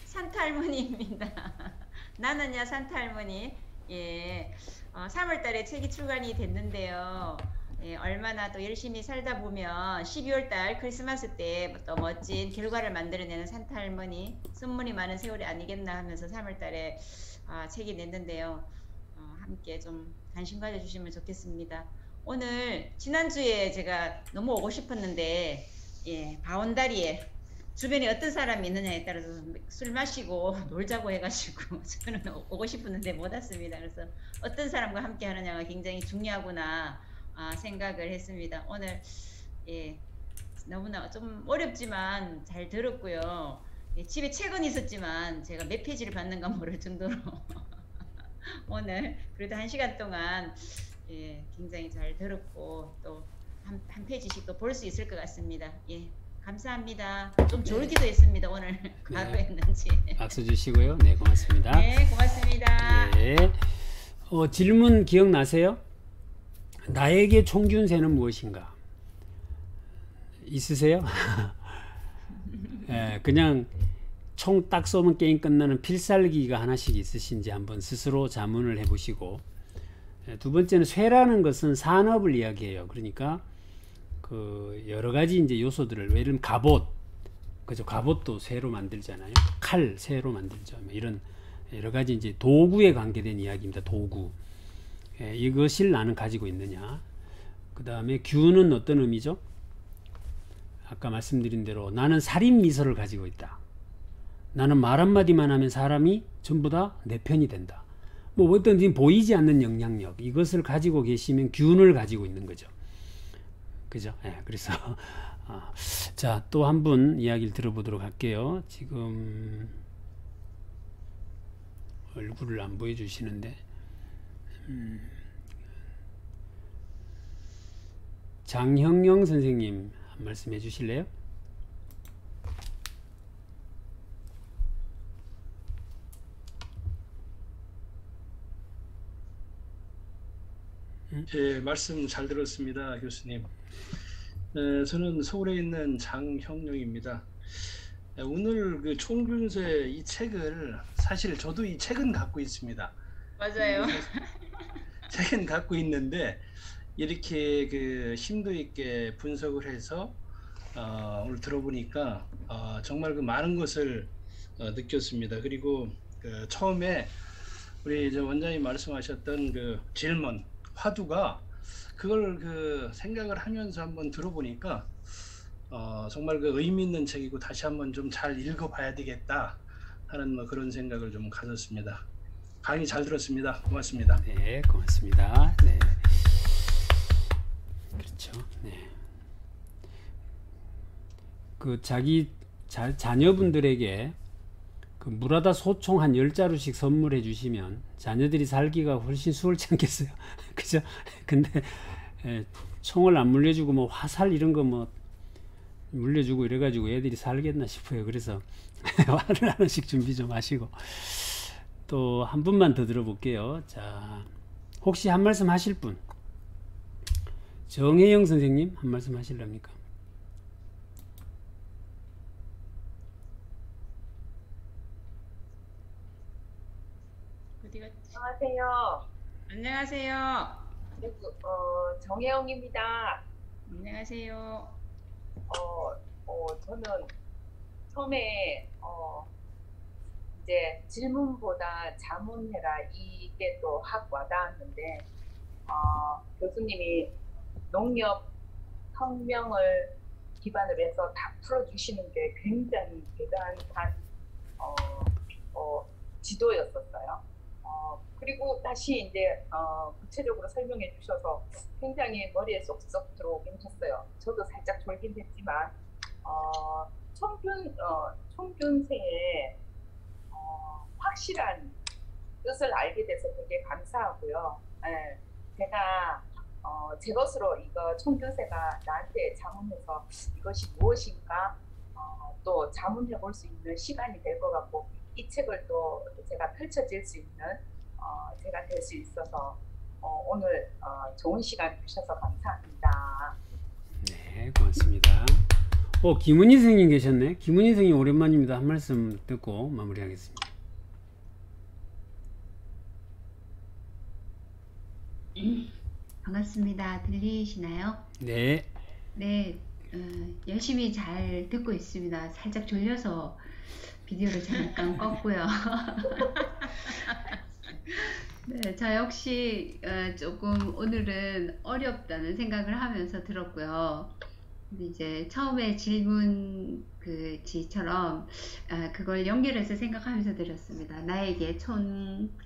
산타할머니입니다. 나는야 산타할머니. 예, 3월달에 책이 출간이 됐는데요. 예, 얼마나 또 열심히 살다 보면 12월달 크리스마스 때 또 멋진 결과를 만들어내는 산타할머니, 선물이 많은 세월이 아니겠나 하면서 3월달에 책이 냈는데요. 함께 좀 관심 가져주시면 좋겠습니다. 오늘 지난주에 제가 너무 오고 싶었는데 바운다리에 주변에 어떤 사람이 있느냐에 따라서 술 마시고 놀자고 해가지고 저는 오고 싶었는데 못 왔습니다. 그래서 어떤 사람과 함께 하느냐가 굉장히 중요하구나 생각을 했습니다. 오늘 너무나 좀 어렵지만 잘 들었고요. 집에 책은 있었지만 제가 몇 페이지를 봤는가 모를 정도로 오늘 그래도 1시간 동안 굉장히 잘 들었고 또 한 페이지씩 또 볼 수 있을 것 같습니다. 감사합니다. 좀 졸기도 했습니다. 오늘 과거였는지. 박수 주시고요. 네, 고맙습니다. 네, 고맙습니다. 네. 질문 기억나세요? 나에게 총균세는 무엇인가? 있으세요? 그냥 총 딱 쏘면 게임 끝나는 필살기가 하나씩 있으신지 한번 스스로 자문을 해보시고, 두 번째는 쇠라는 것은 산업을 이야기해요. 그러니까 그 여러 가지 이제 요소들을, 예를 들면 갑옷, 그죠? 갑옷도 쇠로 만들잖아요. 칼 쇠로 만들죠. 이런 여러 가지 이제 도구에 관계된 이야기입니다. 도구. 이것을 나는 가지고 있느냐. 그 다음에 규는 어떤 의미죠? 아까 말씀드린 대로 나는 살인 미소를 가지고 있다. 나는 말 한마디만 하면 사람이 전부 다 내 편이 된다. 뭐 어떤지 보이지 않는 영향력, 이것을 가지고 계시면 균을 가지고 있는 거죠. 그죠? 그래서 자, 또 한 분 이야기를 들어보도록 할게요. 지금 얼굴을 안 보여주시는데 장형영 선생님 한 말씀 해주실래요? 말씀 잘 들었습니다, 교수님. 저는 서울에 있는 장형룡입니다. 오늘 그 총균세 이 책을, 사실 저도 이 책은 갖고 있습니다. 맞아요. 책은 갖고 있는데 이렇게 그 심도 있게 분석을 해서 오늘 들어보니까 정말 그 많은 것을 느꼈습니다. 그리고 그 처음에 우리 저 원장님 말씀하셨던 그 질문, 화두가, 그걸 그 생각을 하면서 한번 들어보니까 정말 그 의미 있는 책이고 다시 한번 좀 잘 읽어봐야 되겠다 하는 뭐 그런 생각을 좀 가졌습니다. 강의 잘 들었습니다. 고맙습니다. 네, 고맙습니다. 네, 그렇죠. 네, 그 자기 자녀분들에게 그 물하다 소총 한 10자루씩 선물해 주시면 자녀들이 살기가 훨씬 수월치 않겠어요? 그죠? 근데 총을 안 물려주고 뭐 화살 이런 거 뭐 물려주고 이래가지고 애들이 살겠나 싶어요. 그래서 화를 하나씩 준비 좀 하시고. 또 한 분만 더 들어볼게요. 자, 혹시 한 말씀 하실 분? 정혜영 선생님 한 말씀 하실랍니까? 안녕하세요. 안녕하세요. 정혜영입니다. 안녕하세요. 저는 처음에 이제 질문보다 자문해라, 이게 또 확 와닿았는데, 교수님이 농협 혁명을 기반으로 해서 다 풀어주시는 게 굉장히 대단한 지도였었어요. 그리고 다시 이제 구체적으로 설명해 주셔서 굉장히 머리에 쏙쏙 들어오긴 했어요. 저도 살짝 졸긴 했지만 총균세의 확실한 뜻을 알게 돼서 되게 감사하고요. 제가 제 것으로 이거 총균세가 나한테 자문해서 이것이 무엇인가 또 자문해 볼 수 있는 시간이 될 것 같고, 이 책을 또 제가 펼쳐질 수 있는 제가 될 수 있어서 오늘 좋은 시간 주셔서 감사합니다. 네, 고맙습니다. 김은희 선생님 계셨네. 김은희 선생님 오랜만입니다. 한 말씀 듣고 마무리하겠습니다. 반갑습니다. 들리시나요? 네. 네, 열심히 잘 듣고 있습니다. 살짝 졸려서 비디오를 잠깐 껐고요. 네, 저 역시 조금 오늘은 어렵다는 생각을 하면서 들었고요. 근데 이제 처음에 질문 그 지처럼 그걸 연결해서 생각하면서 들었습니다. 나에게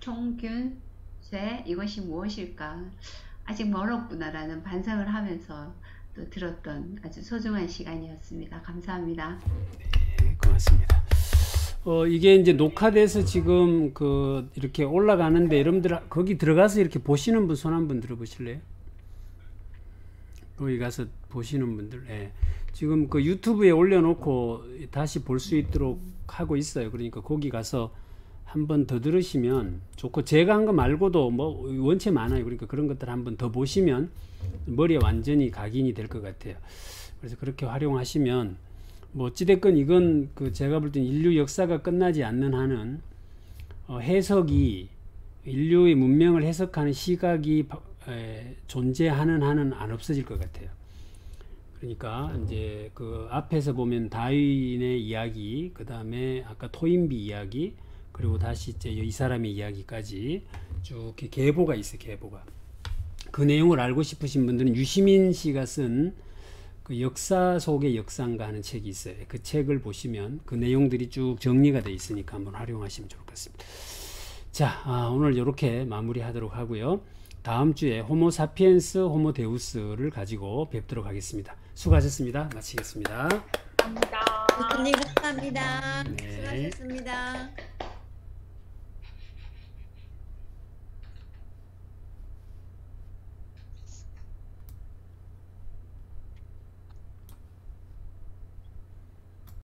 총균 쇠 이것이 무엇일까? 아직 멀었구나라는 반성을 하면서 또 들었던 아주 소중한 시간이었습니다. 감사합니다. 네, 고맙습니다. 이게 이제 녹화돼서 지금 이렇게 올라가는데 여러분들 거기 들어가서 이렇게 보시는 분 손 한번 들어보실래요? 거기 가서 보시는 분들, 예. 지금 그 유튜브에 올려놓고 다시 볼 수 있도록 하고 있어요. 그러니까 거기 가서 한 번 더 들으시면 좋고, 제가 한 거 말고도 뭐 원체 많아요. 그러니까 그런 것들 한 번 더 보시면 머리에 완전히 각인이 될 것 같아요. 그래서 그렇게 활용하시면 뭐 어찌됐건 이건 제가 볼 땐 인류 역사가 끝나지 않는 한은 해석이, 인류의 문명을 해석하는 시각이 존재하는 한은 안 없어질 것 같아요. 그러니까 이제 그 앞에서 보면 다윈의 이야기, 그 다음에 아까 토인비 이야기, 그리고 다시 이제 이 사람의 이야기까지 쭉 이렇게 계보가 있어요. 계보가. 그 내용을 알고 싶으신 분들은 유시민 씨가 쓴 그 역사 속의 역사인가 하는 책이 있어요. 그 책을 보시면 그 내용들이 쭉 정리가 되어 있으니까 한번 활용하시면 좋을 것 같습니다. 자, 오늘 이렇게 마무리하도록 하고요. 다음 주에 호모 사피엔스, 호모 데우스를 가지고 뵙도록 하겠습니다. 수고하셨습니다. 마치겠습니다. 감사합니다. 교수님 감사합니다. 네. 수고하셨습니다.